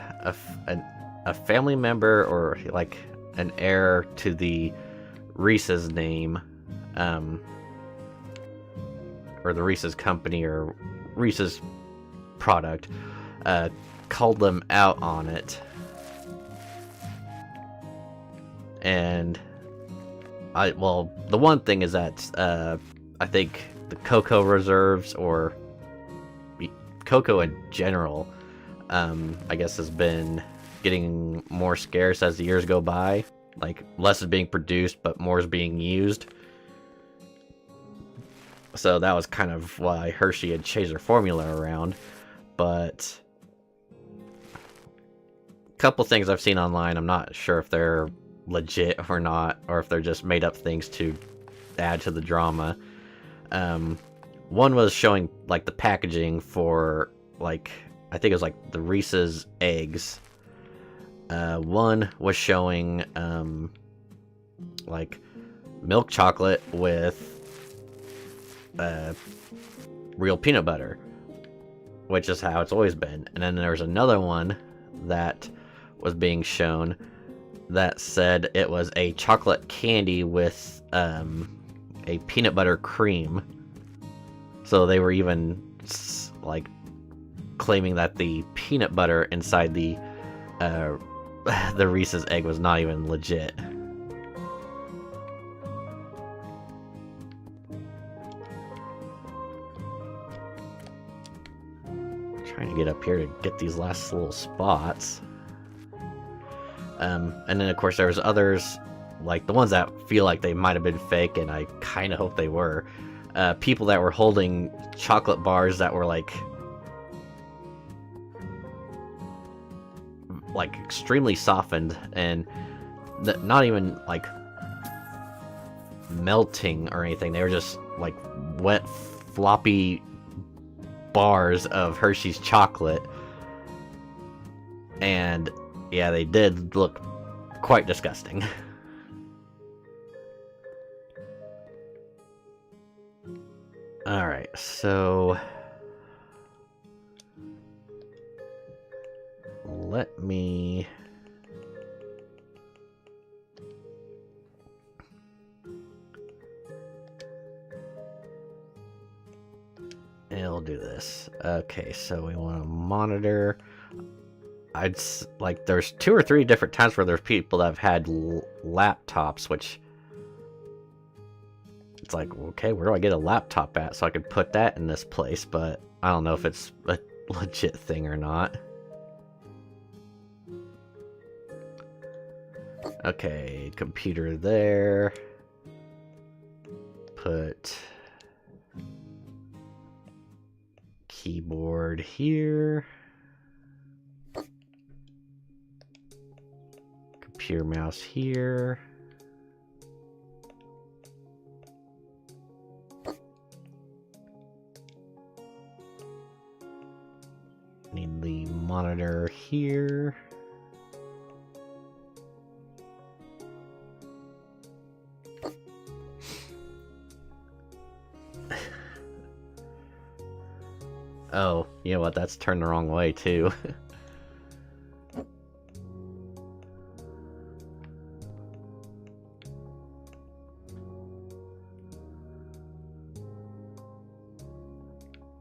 a family member or like an heir to the Reese's name, or the Reese's company or Reese's product, called them out on it. And well, the one thing is that I think the cocoa reserves, or cocoa in general, I guess has been getting more scarce as the years go by. Like, less is being produced, but more is being used. So that was kind of why Hershey had changed their formula around. But a couple things I've seen online, I'm not sure if they're legit or not, or if they're just made up things to add to the drama. One was showing, like, the packaging for, like, I think it was like the Reese's eggs. One was showing like milk chocolate with real peanut butter, which is how it's always been. And then there's another one that was being shown that said it was a chocolate candy with a peanut butter cream. So they were even like claiming that the peanut butter inside the Reese's egg was not even legit. Trying to get up here to get these last little spots. And then of course there was others, like the ones that feel like they might have been fake, and I kind of hope they were. People that were holding chocolate bars that were like extremely softened and not even like melting or anything. They were just like wet, floppy bars of Hershey's chocolate, and Yeah, they did look quite disgusting. Alright, so let me I'll do this. Okay, so we want to monitor. Like there's 2 or 3 different times where there's people that have had laptops, which it's like, okay, where do I get a laptop at so I could put that in this place? But I don't know if it's a legit thing or not. Okay, computer there. Put keyboard here. Computer mouse here. Need the monitor here. Oh, you know what? That's turned the wrong way, too.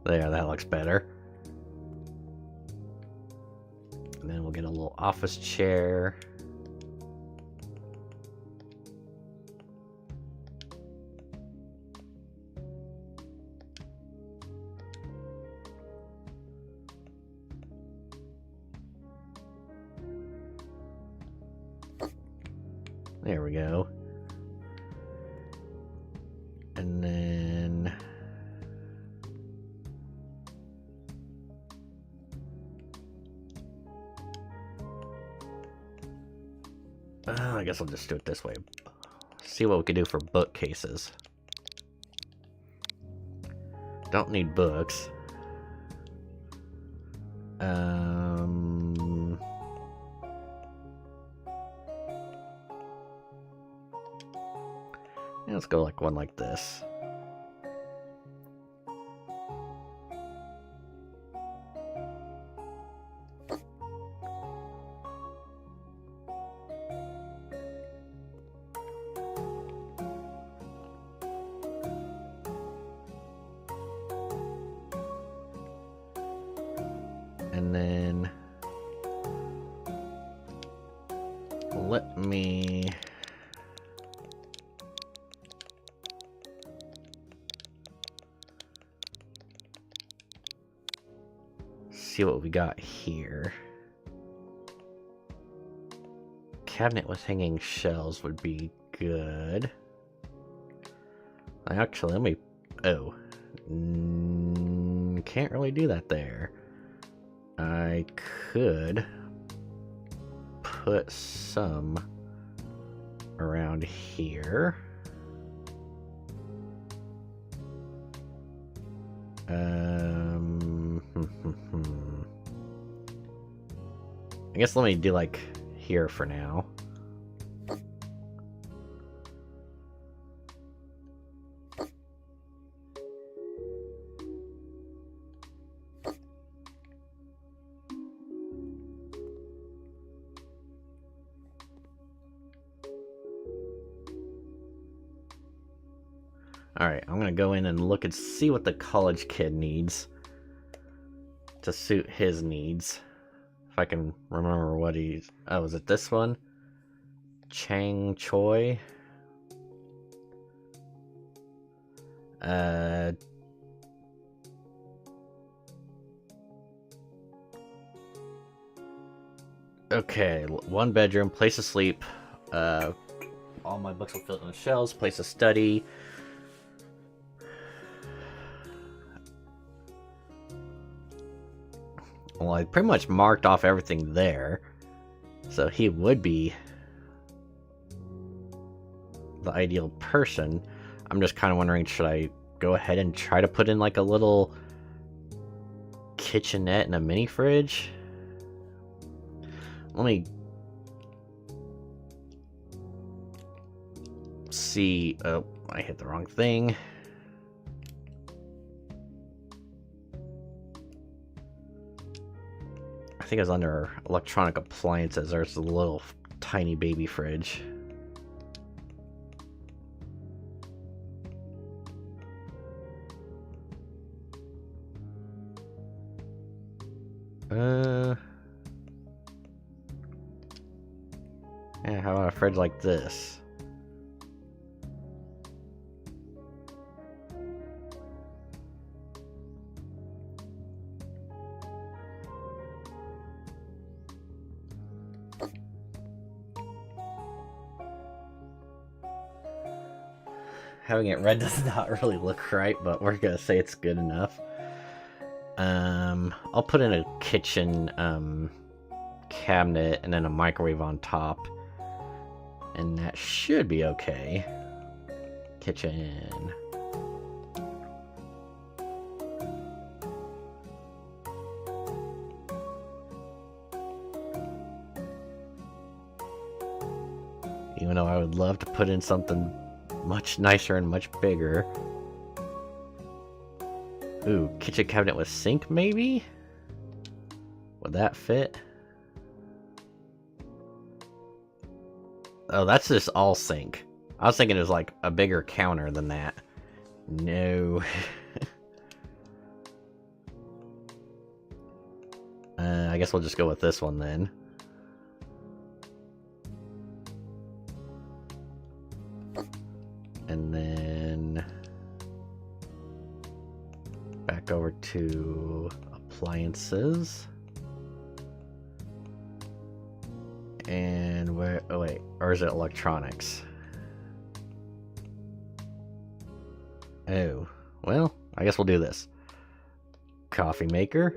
There, that looks better. And then we'll get a little office chair. There we go. And then I guess I'll just do it this way. See what we can do for bookcases. Don't need books. Yeah, let's go like one like this. And then let me see what we got here. Cabinet with hanging shelves would be good. Actually, let me... Oh. Can't really do that there. I could put some around here. I guess let me do like here for now. Alright, I'm gonna go in and look and see what the college kid needs to suit his needs. If I can remember what he's... Oh, is it this one? Chang Choi? Okay, 1 bedroom, place to sleep. All my books will fit on the shelves, place to study. Well, I pretty much marked off everything there, so he would be the ideal person. I'm just kind of wondering, should I go ahead and try to put in like a little kitchenette and a mini fridge? Let me see. Oh, I hit the wrong thing. I think it was under electronic appliances. There's a little tiny baby fridge. Yeah, how about a fridge like this? Having it red does not really look right, but we're gonna say it's good enough. I'll put in a kitchen cabinet and then a microwave on top, and that should be okay. Kitchen. Even though I would love to put in something much nicer and much bigger. Ooh, kitchen cabinet with sink, maybe? Would that fit? Oh, that's just all sink. I was thinking it was like a bigger counter than that. No. I guess we'll just go with this one then. And then back over to appliances. And where, oh wait, or is it electronics? Oh, well, I guess we'll do this. Coffee maker.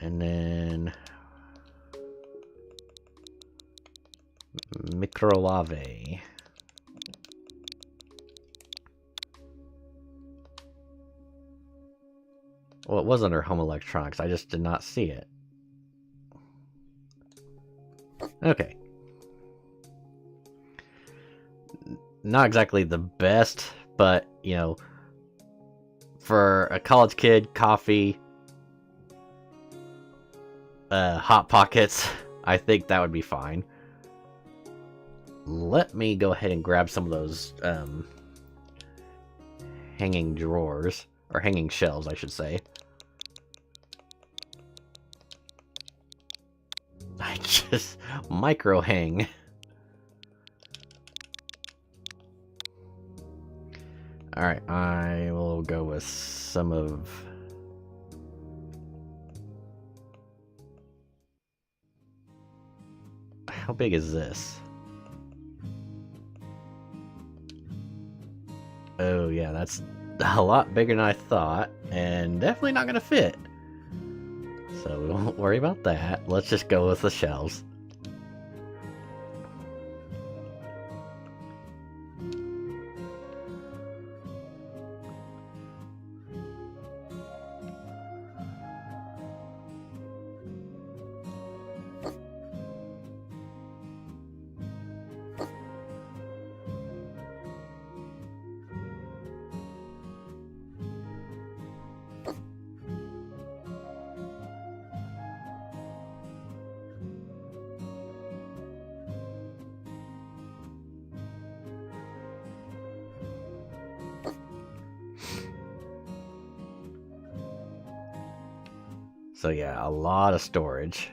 And then microwave. Well, it was under home electronics. I just did not see it. Okay. Not exactly the best, but, you know, for a college kid, coffee, Hot Pockets, I think that would be fine. Let me go ahead and grab some of those hanging drawers, or hanging shelves, I should say. I just micro hang. Alright, I will go with some of... How big is this? Oh yeah, that's a lot bigger than I thought, and definitely not gonna fit. So we won't worry about that. Let's just go with the shelves. So yeah, a lot of storage.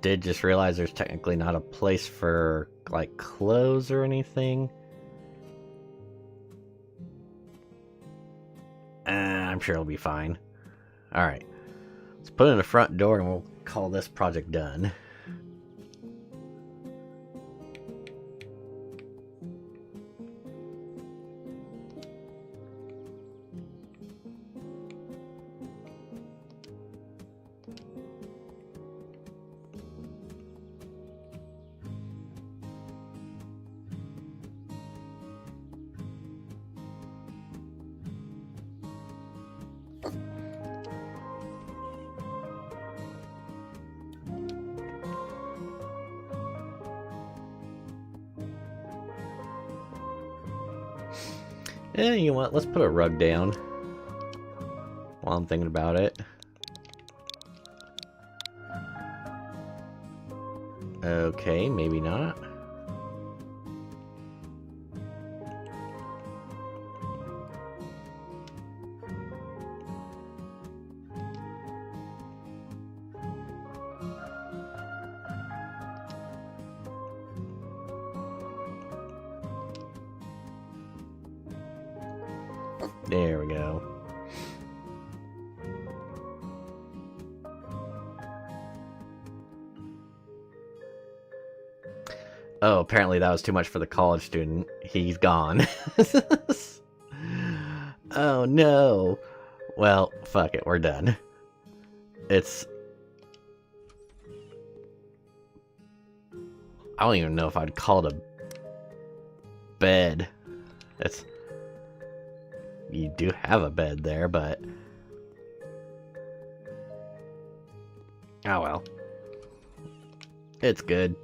Did just realize there's technically not a place for, like, clothes or anything. I'm sure it'll be fine. Alright. Let's put in the front door and we'll call this project done. You know what? Let's put a rug down while I'm thinking about it. Okay, maybe not. There we go. Oh, apparently that was too much for the college student. He's gone. Oh no. Well, fuck it, we're done. It's... I don't even know if I'd call it a bed. It's... You do have a bed there, but... Oh well. It's good.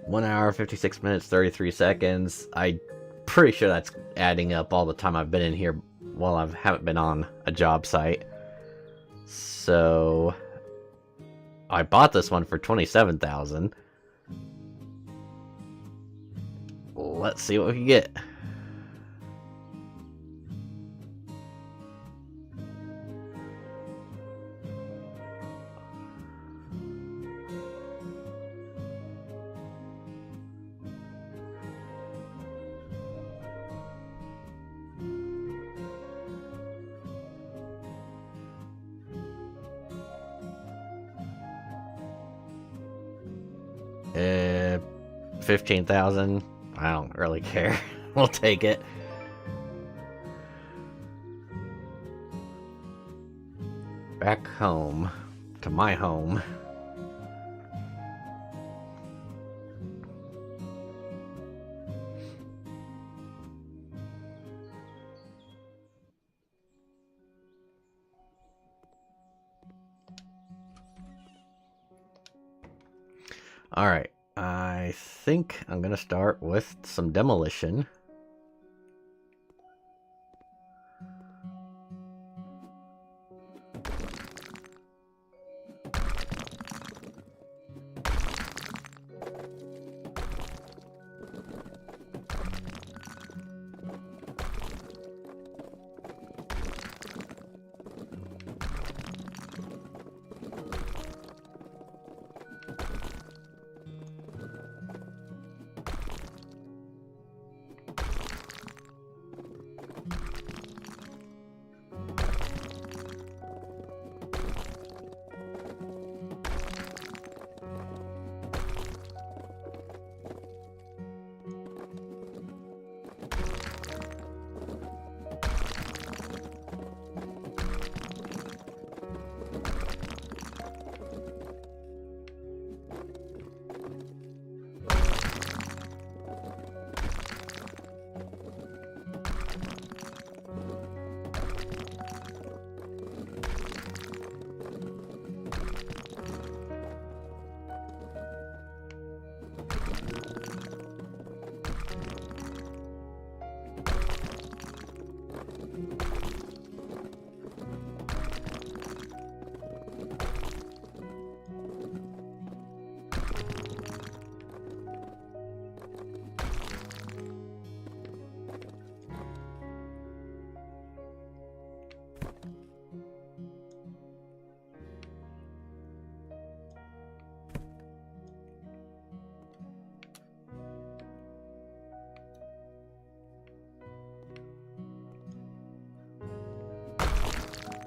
1 hour, 56 minutes, 33 seconds. I'm pretty sure that's adding up all the time I've been in here while I haven't been on a job site. So... I bought this one for $27,000. Let's see what we can get. Uh, 15,000. I don't really care. We'll take it. Back home. To my home. Alright. I think I'm gonna start with some demolition.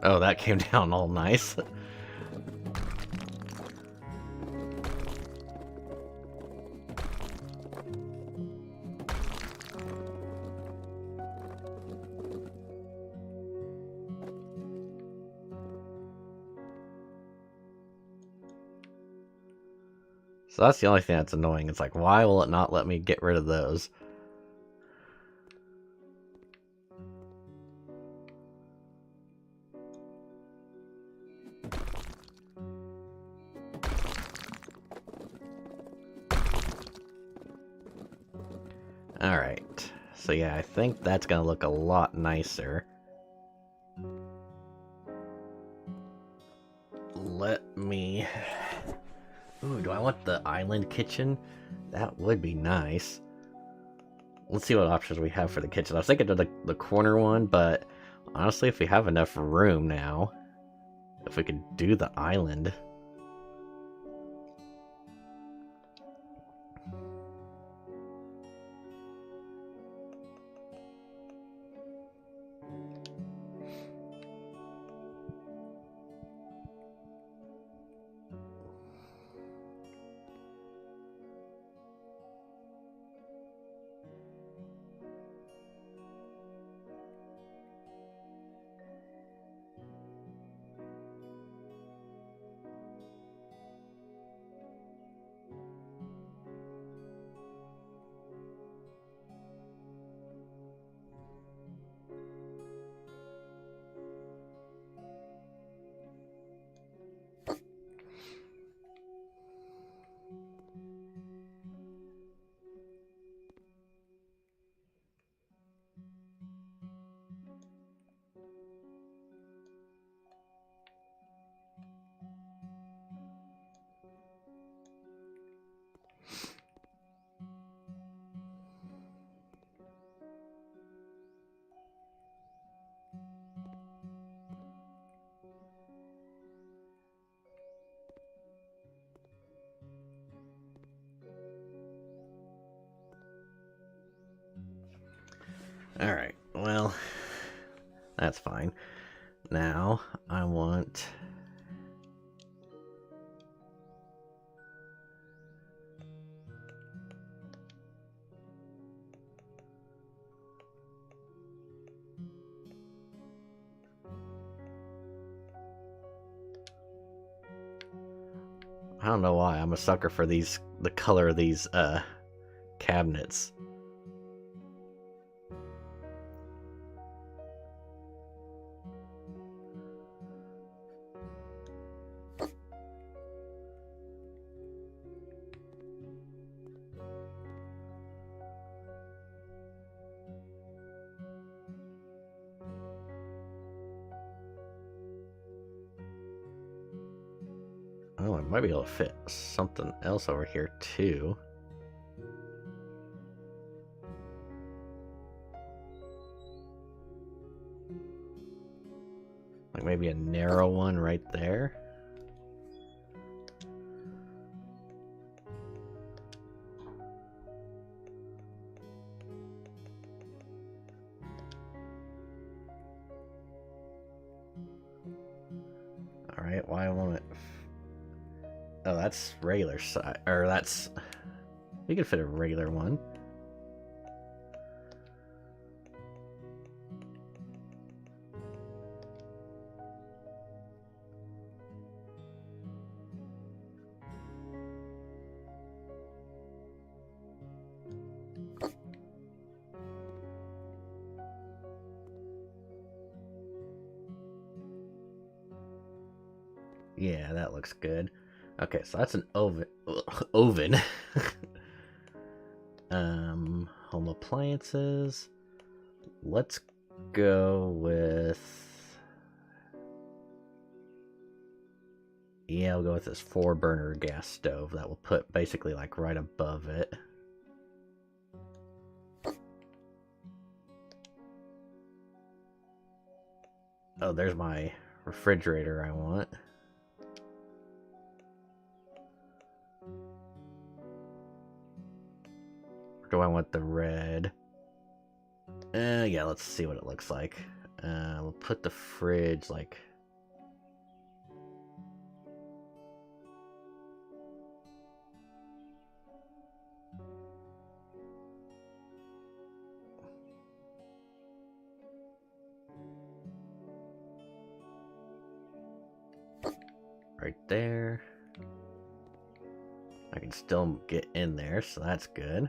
Oh, that came down all nice. So that's the only thing that's annoying. It's like, why will it not let me get rid of those? Alright. So yeah, I think that's gonna look a lot nicer. Let me... Ooh, do I want the island kitchen? That would be nice. Let's see what options we have for the kitchen. I was thinking of the corner one, but honestly, if we have enough room now, if we could do the island. Alright, well, that's fine. Now, I want... I don't know why, I'm a sucker for the color of these, cabinets. Oh, I might be able to fit something else over here, too. Like maybe a narrow one right there. Alright, why won't it... Oh, that's regular size, or that's... We could fit a regular one. Yeah, that looks good. Okay, so that's an oven. Oven. Home appliances. Let's go with... Yeah, we'll go with this 4-burner gas stove that we'll put basically like right above it. Oh, there's my refrigerator I want. Or do I want the red? Yeah, let's see what it looks like. We'll put the fridge like... right there. I can still get in there, so that's good.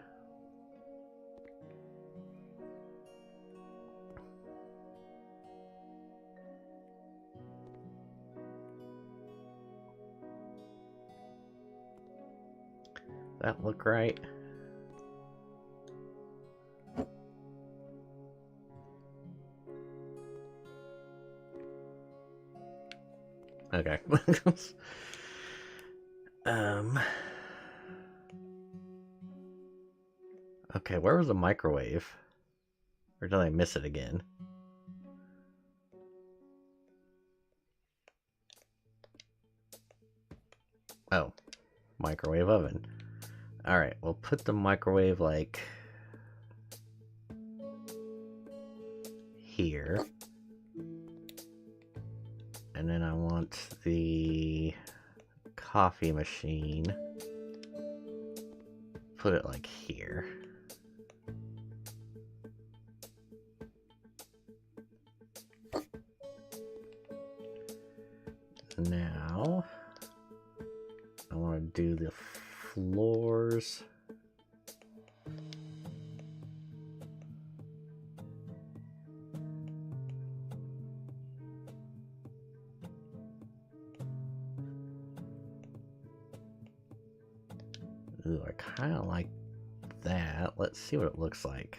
That look right? Okay. um. Okay, where was the microwave? Or did I miss it again? Oh, microwave oven. Alright, we'll put the microwave like here. And then I want the coffee machine. Put it like here. Now, I want to do the floors. Ooh, I kind of like that. Let's see what it looks like.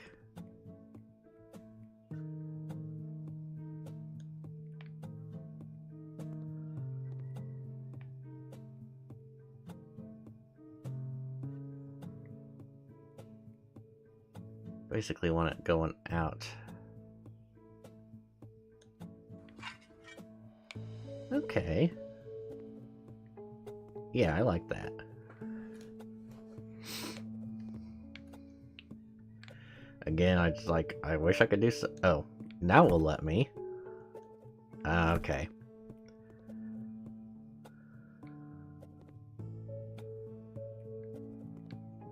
Basically want it going out. Okay. Yeah, I like that. Again, I wish I could do so. Oh, now it will let me. Okay.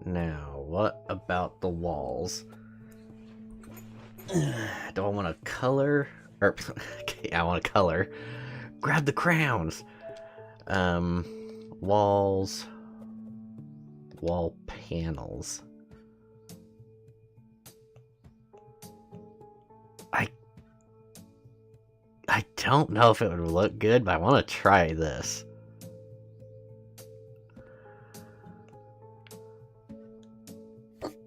Now, what about the walls? Do I want to color? Or, okay, I want to color. Grab the crowns! Walls. Wall panels. I don't know if it would look good, but I want to try this.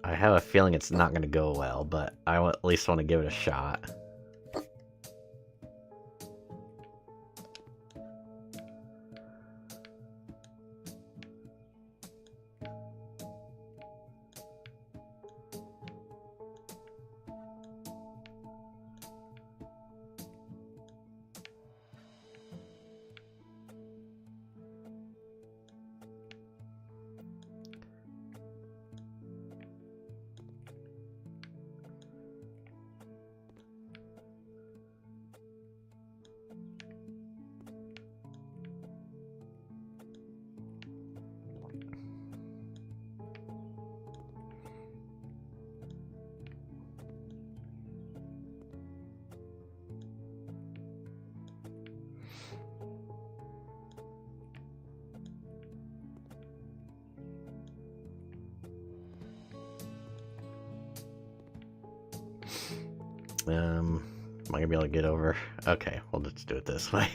I have a feeling it's not going to go well, but I at least want to give it a shot. Am I gonna be able to get over? Okay, well, let's do it this way.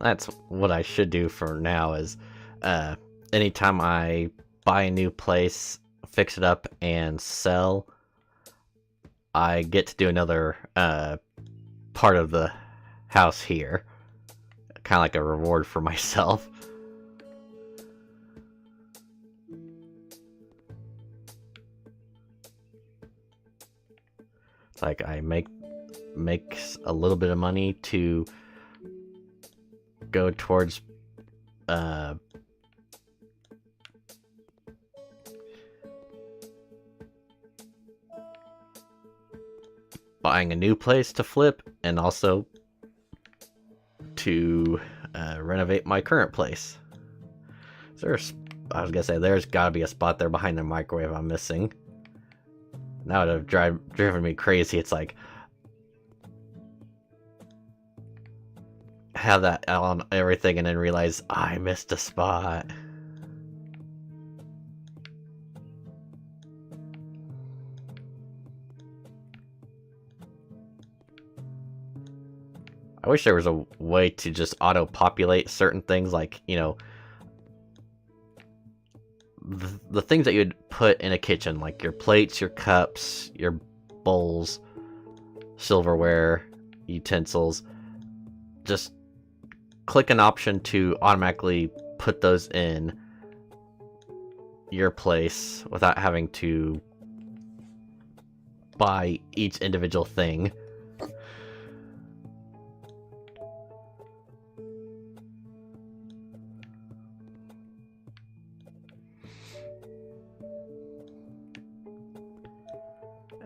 That's what I should do for now is anytime I buy a new place, fix it up, and sell, I get to do another part of the house here. Kind of like a reward for myself. It's like I make a little bit of money to go towards buying a new place to flip, and also to renovate my current place. I was gonna say, there's gotta be a spot there behind the microwave I'm missing. That would have driven me crazy. It's like, have that on everything and then realize I missed a spot. I wish there was a way to just auto-populate certain things, like, you know, the things that you'd put in a kitchen, like your plates, your cups, your bowls, silverware, utensils. Just click an option to automatically put those in your place without having to buy each individual thing.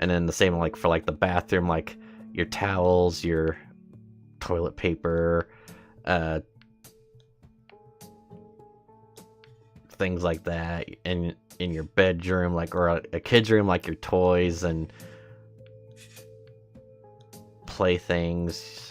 And then the same like for like the bathroom, like your towels, your toilet paper, things like that. And in your bedroom, like, or a kid's room, like your toys and playthings.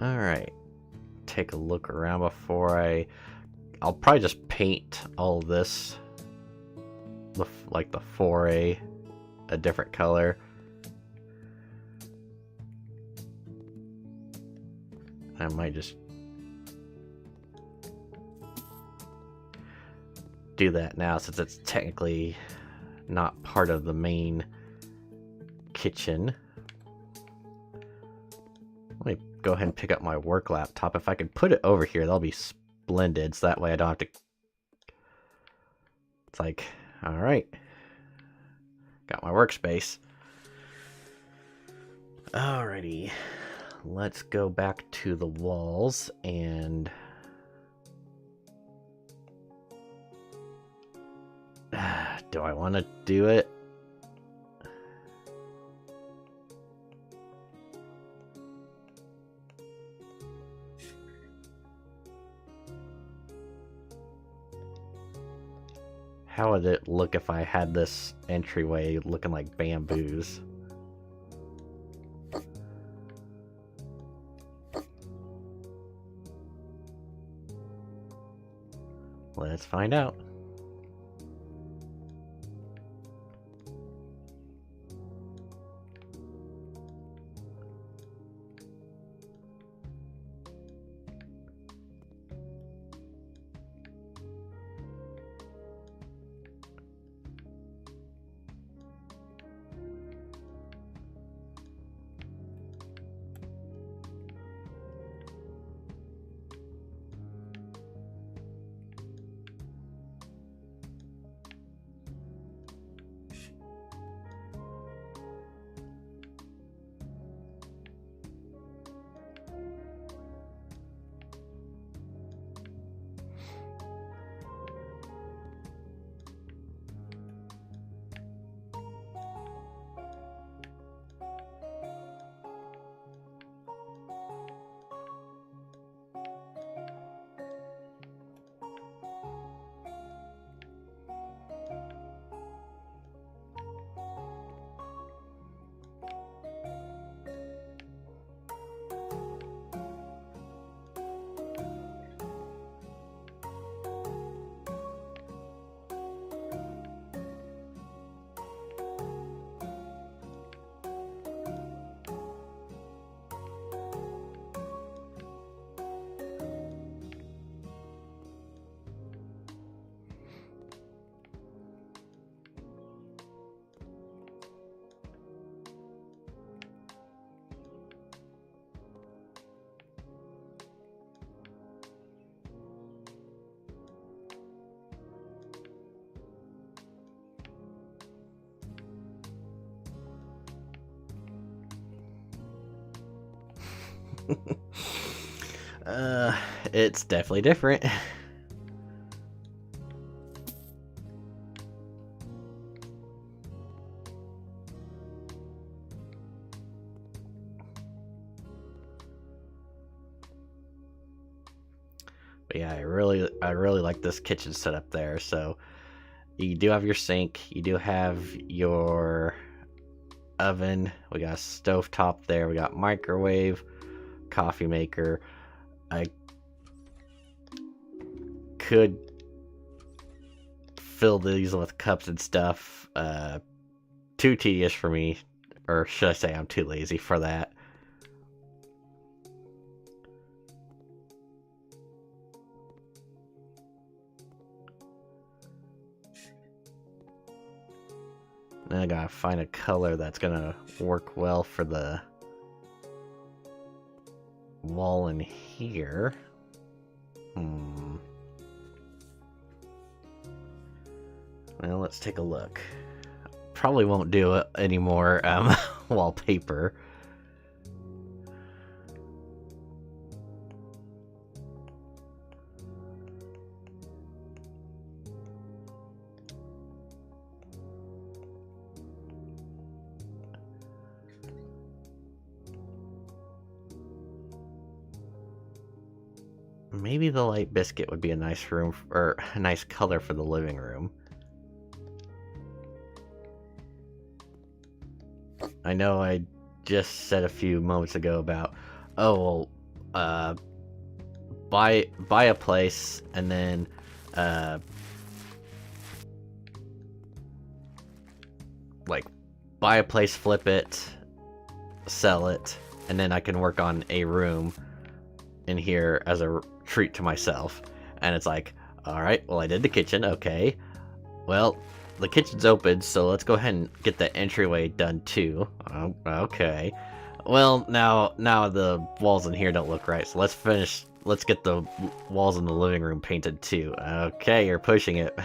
Alright, take a look around before I'll probably just paint all this, like the foray, a different color. I might just do that now since it's technically not part of the main kitchen. Let me go ahead and pick up my work laptop. If I could put it over here, that'll be splendid. So that way I don't have to... It's like, alright. Got my workspace. Alrighty. Let's go back to the walls and... do I want to do it? How would it look if I had this entryway looking like bamboos? Let's find out. uh, it's definitely different. But yeah, I really like this kitchen setup there. So you do have your sink, you do have your oven, we got a stove top there, we got microwave, coffee maker. I could fill these with cups and stuff. Too tedious for me, or should I say I'm too lazy for that. Then I gotta find a color that's gonna work well for the wall in here. Well, let's take a look. Probably won't do it anymore. Wallpaper. Maybe the light biscuit would be a nice room or a nice color for the living room. I know I just said a few moments ago about, oh well, buy a place and then like buy a place, flip it, sell it, and then I can work on a room in here as a treat to myself. And it's like, all right, well, I did the kitchen. Okay, well, the kitchen's open, so let's go ahead and get the entryway done too. Okay, well, now the walls in here don't look right, so let's get the walls in the living room painted too. Okay, you're pushing it.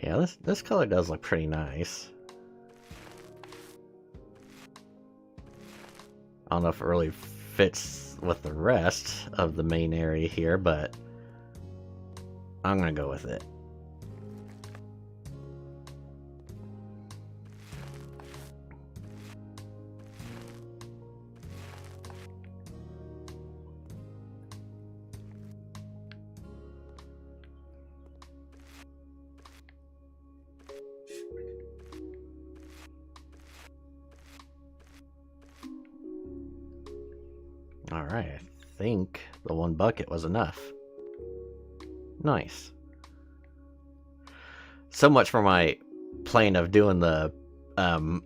Yeah, this color does look pretty nice. I don't know if it really fits with the rest of the main area here, but I'm gonna go with it. Alright, I think the one bucket was enough. Nice. So much for my plan of doing the, oh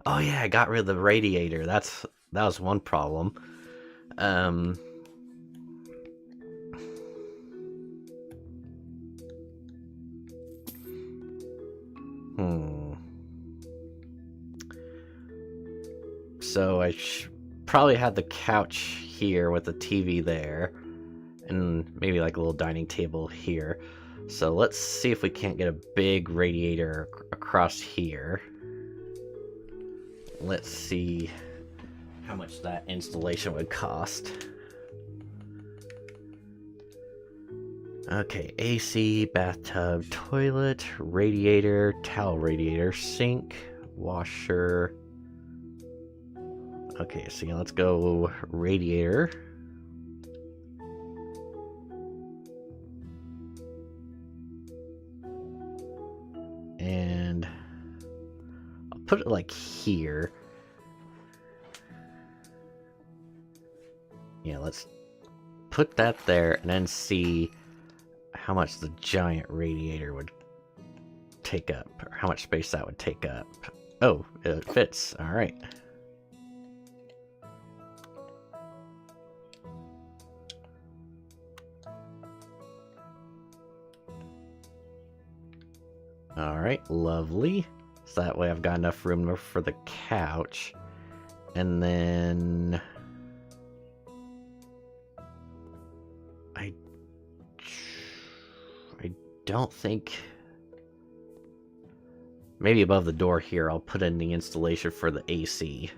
yeah, I got rid of the radiator. That was one problem. So I probably had the couch here with the TV there, and maybe like a little dining table here. So let's see if we can't get a big radiator across here. Let's see how much that installation would cost. Okay, AC, bathtub, toilet, radiator, towel radiator, sink, washer. Okay, so let's go radiator. And I'll put it like here. Yeah, let's put that there and then see how much the giant radiator would take up, or how much space that would take up. Oh, it fits. All right. All right, lovely. So that way I've got enough room for the couch. And then I don't think, maybe above the door here I'll put in the installation for the AC.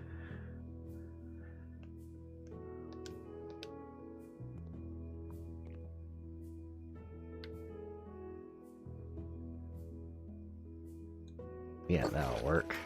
Yeah, that'll work.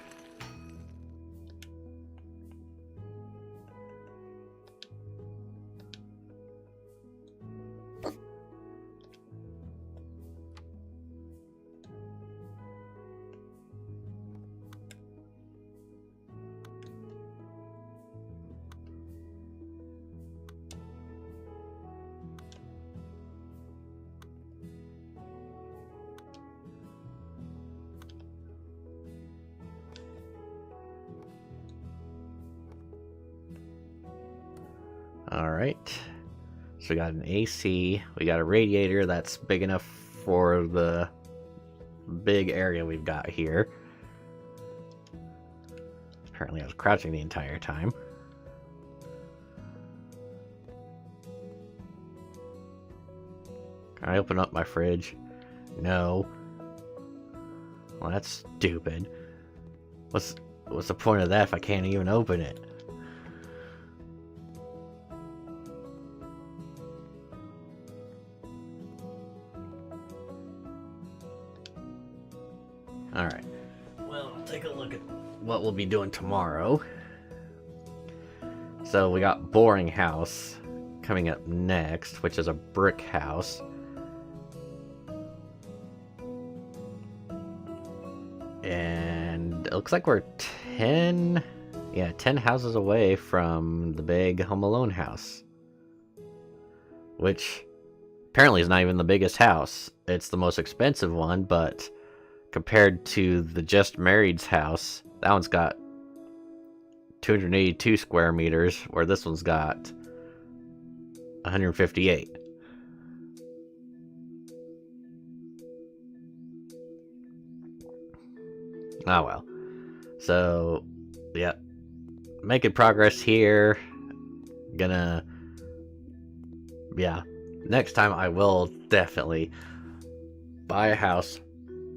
Alright, so we got an AC, we got a radiator that's big enough for the big area we've got here. Apparently I was crouching the entire time. Can I open up my fridge? No. Well, that's stupid. What's the point of that if I can't even open it? Alright, well, we'll take a look at what we'll be doing tomorrow. So we got Boring House coming up next, which is a brick house. And it looks like we're 10 houses away from the big Home Alone house. Which apparently is not even the biggest house. It's the most expensive one, but compared to the Just Married's house, that one's got 282 square meters, where this one's got 158. Oh well. So, yeah. Making progress here. Gonna... Yeah. Next time I will definitely buy a house,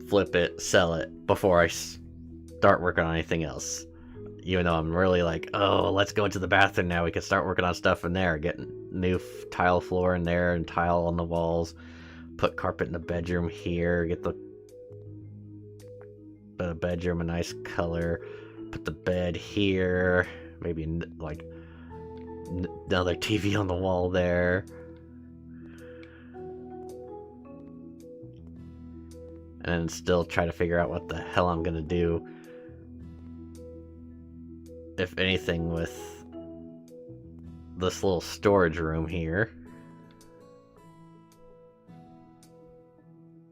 flip it, sell it, before I start working on anything else. Even though I'm really like, oh, let's go into the bathroom now. We can start working on stuff in there. Get new tile floor in there and tile on the walls. Put carpet in the bedroom here. Get the bedroom a nice color. Put the bed here. Maybe like another TV on the wall there. And still try to figure out what the hell I'm gonna do, if anything, with this little storage room here.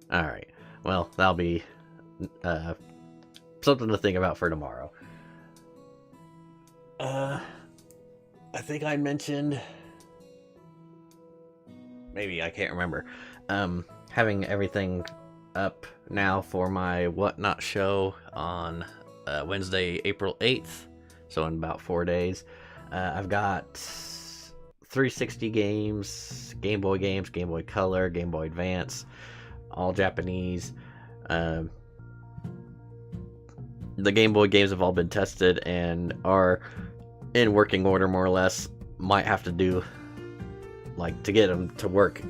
Alright, well, that'll be something to think about for tomorrow. I think I mentioned, maybe, I can't remember, having everything up now for my Whatnot show on Wednesday, April 8th, so in about 4 days. I've got 360 games, Game Boy Color, Game Boy Advance, all Japanese. The Game Boy games have all been tested and are in working order, more or less. Might have to do, like, to get them to work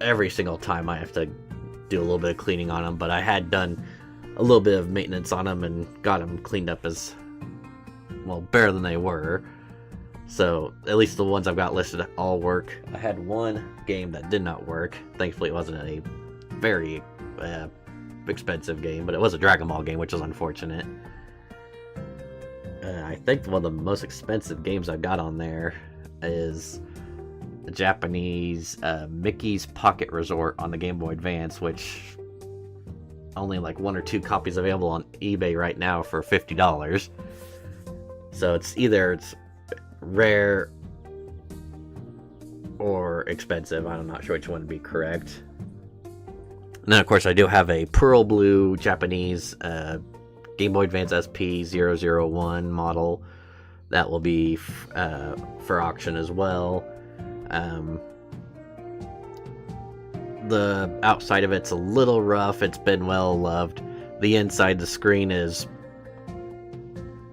every single time, I have to do a little bit of cleaning on them, but I had done a little bit of maintenance on them and got them cleaned up as, well, better than they were. So at least the ones I've got listed all work. I had one game that did not work. Thankfully it wasn't a very expensive game, but it was a Dragon Ball game, which was unfortunate. I think one of the most expensive games I've got on there is the Japanese Mickey's Pocket Resort on the Game Boy Advance, which only like 1 or 2 copies available on eBay right now for $50. So it's either rare or expensive. I'm not sure which one would be correct. And then, of course, I do have a Pearl Blue Japanese Game Boy Advance SP001 model that will be for auction as well. The outside of it's a little rough. It's been well loved. The inside, the screen is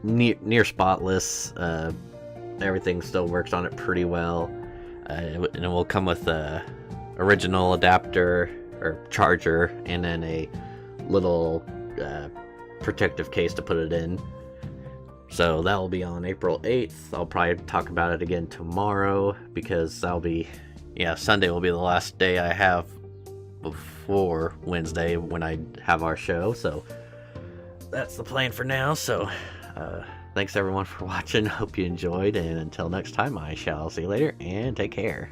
near spotless. Everything still works on it pretty well. And it will come with a original adapter or charger, and then a little protective case to put it in. So that will be on April 8th. I'll probably talk about it again tomorrow, because Sunday will be the last day I have before Wednesday when I have our show. So that's the plan for now. So thanks everyone for watching. Hope you enjoyed, and until next time, I shall see you later, and take care.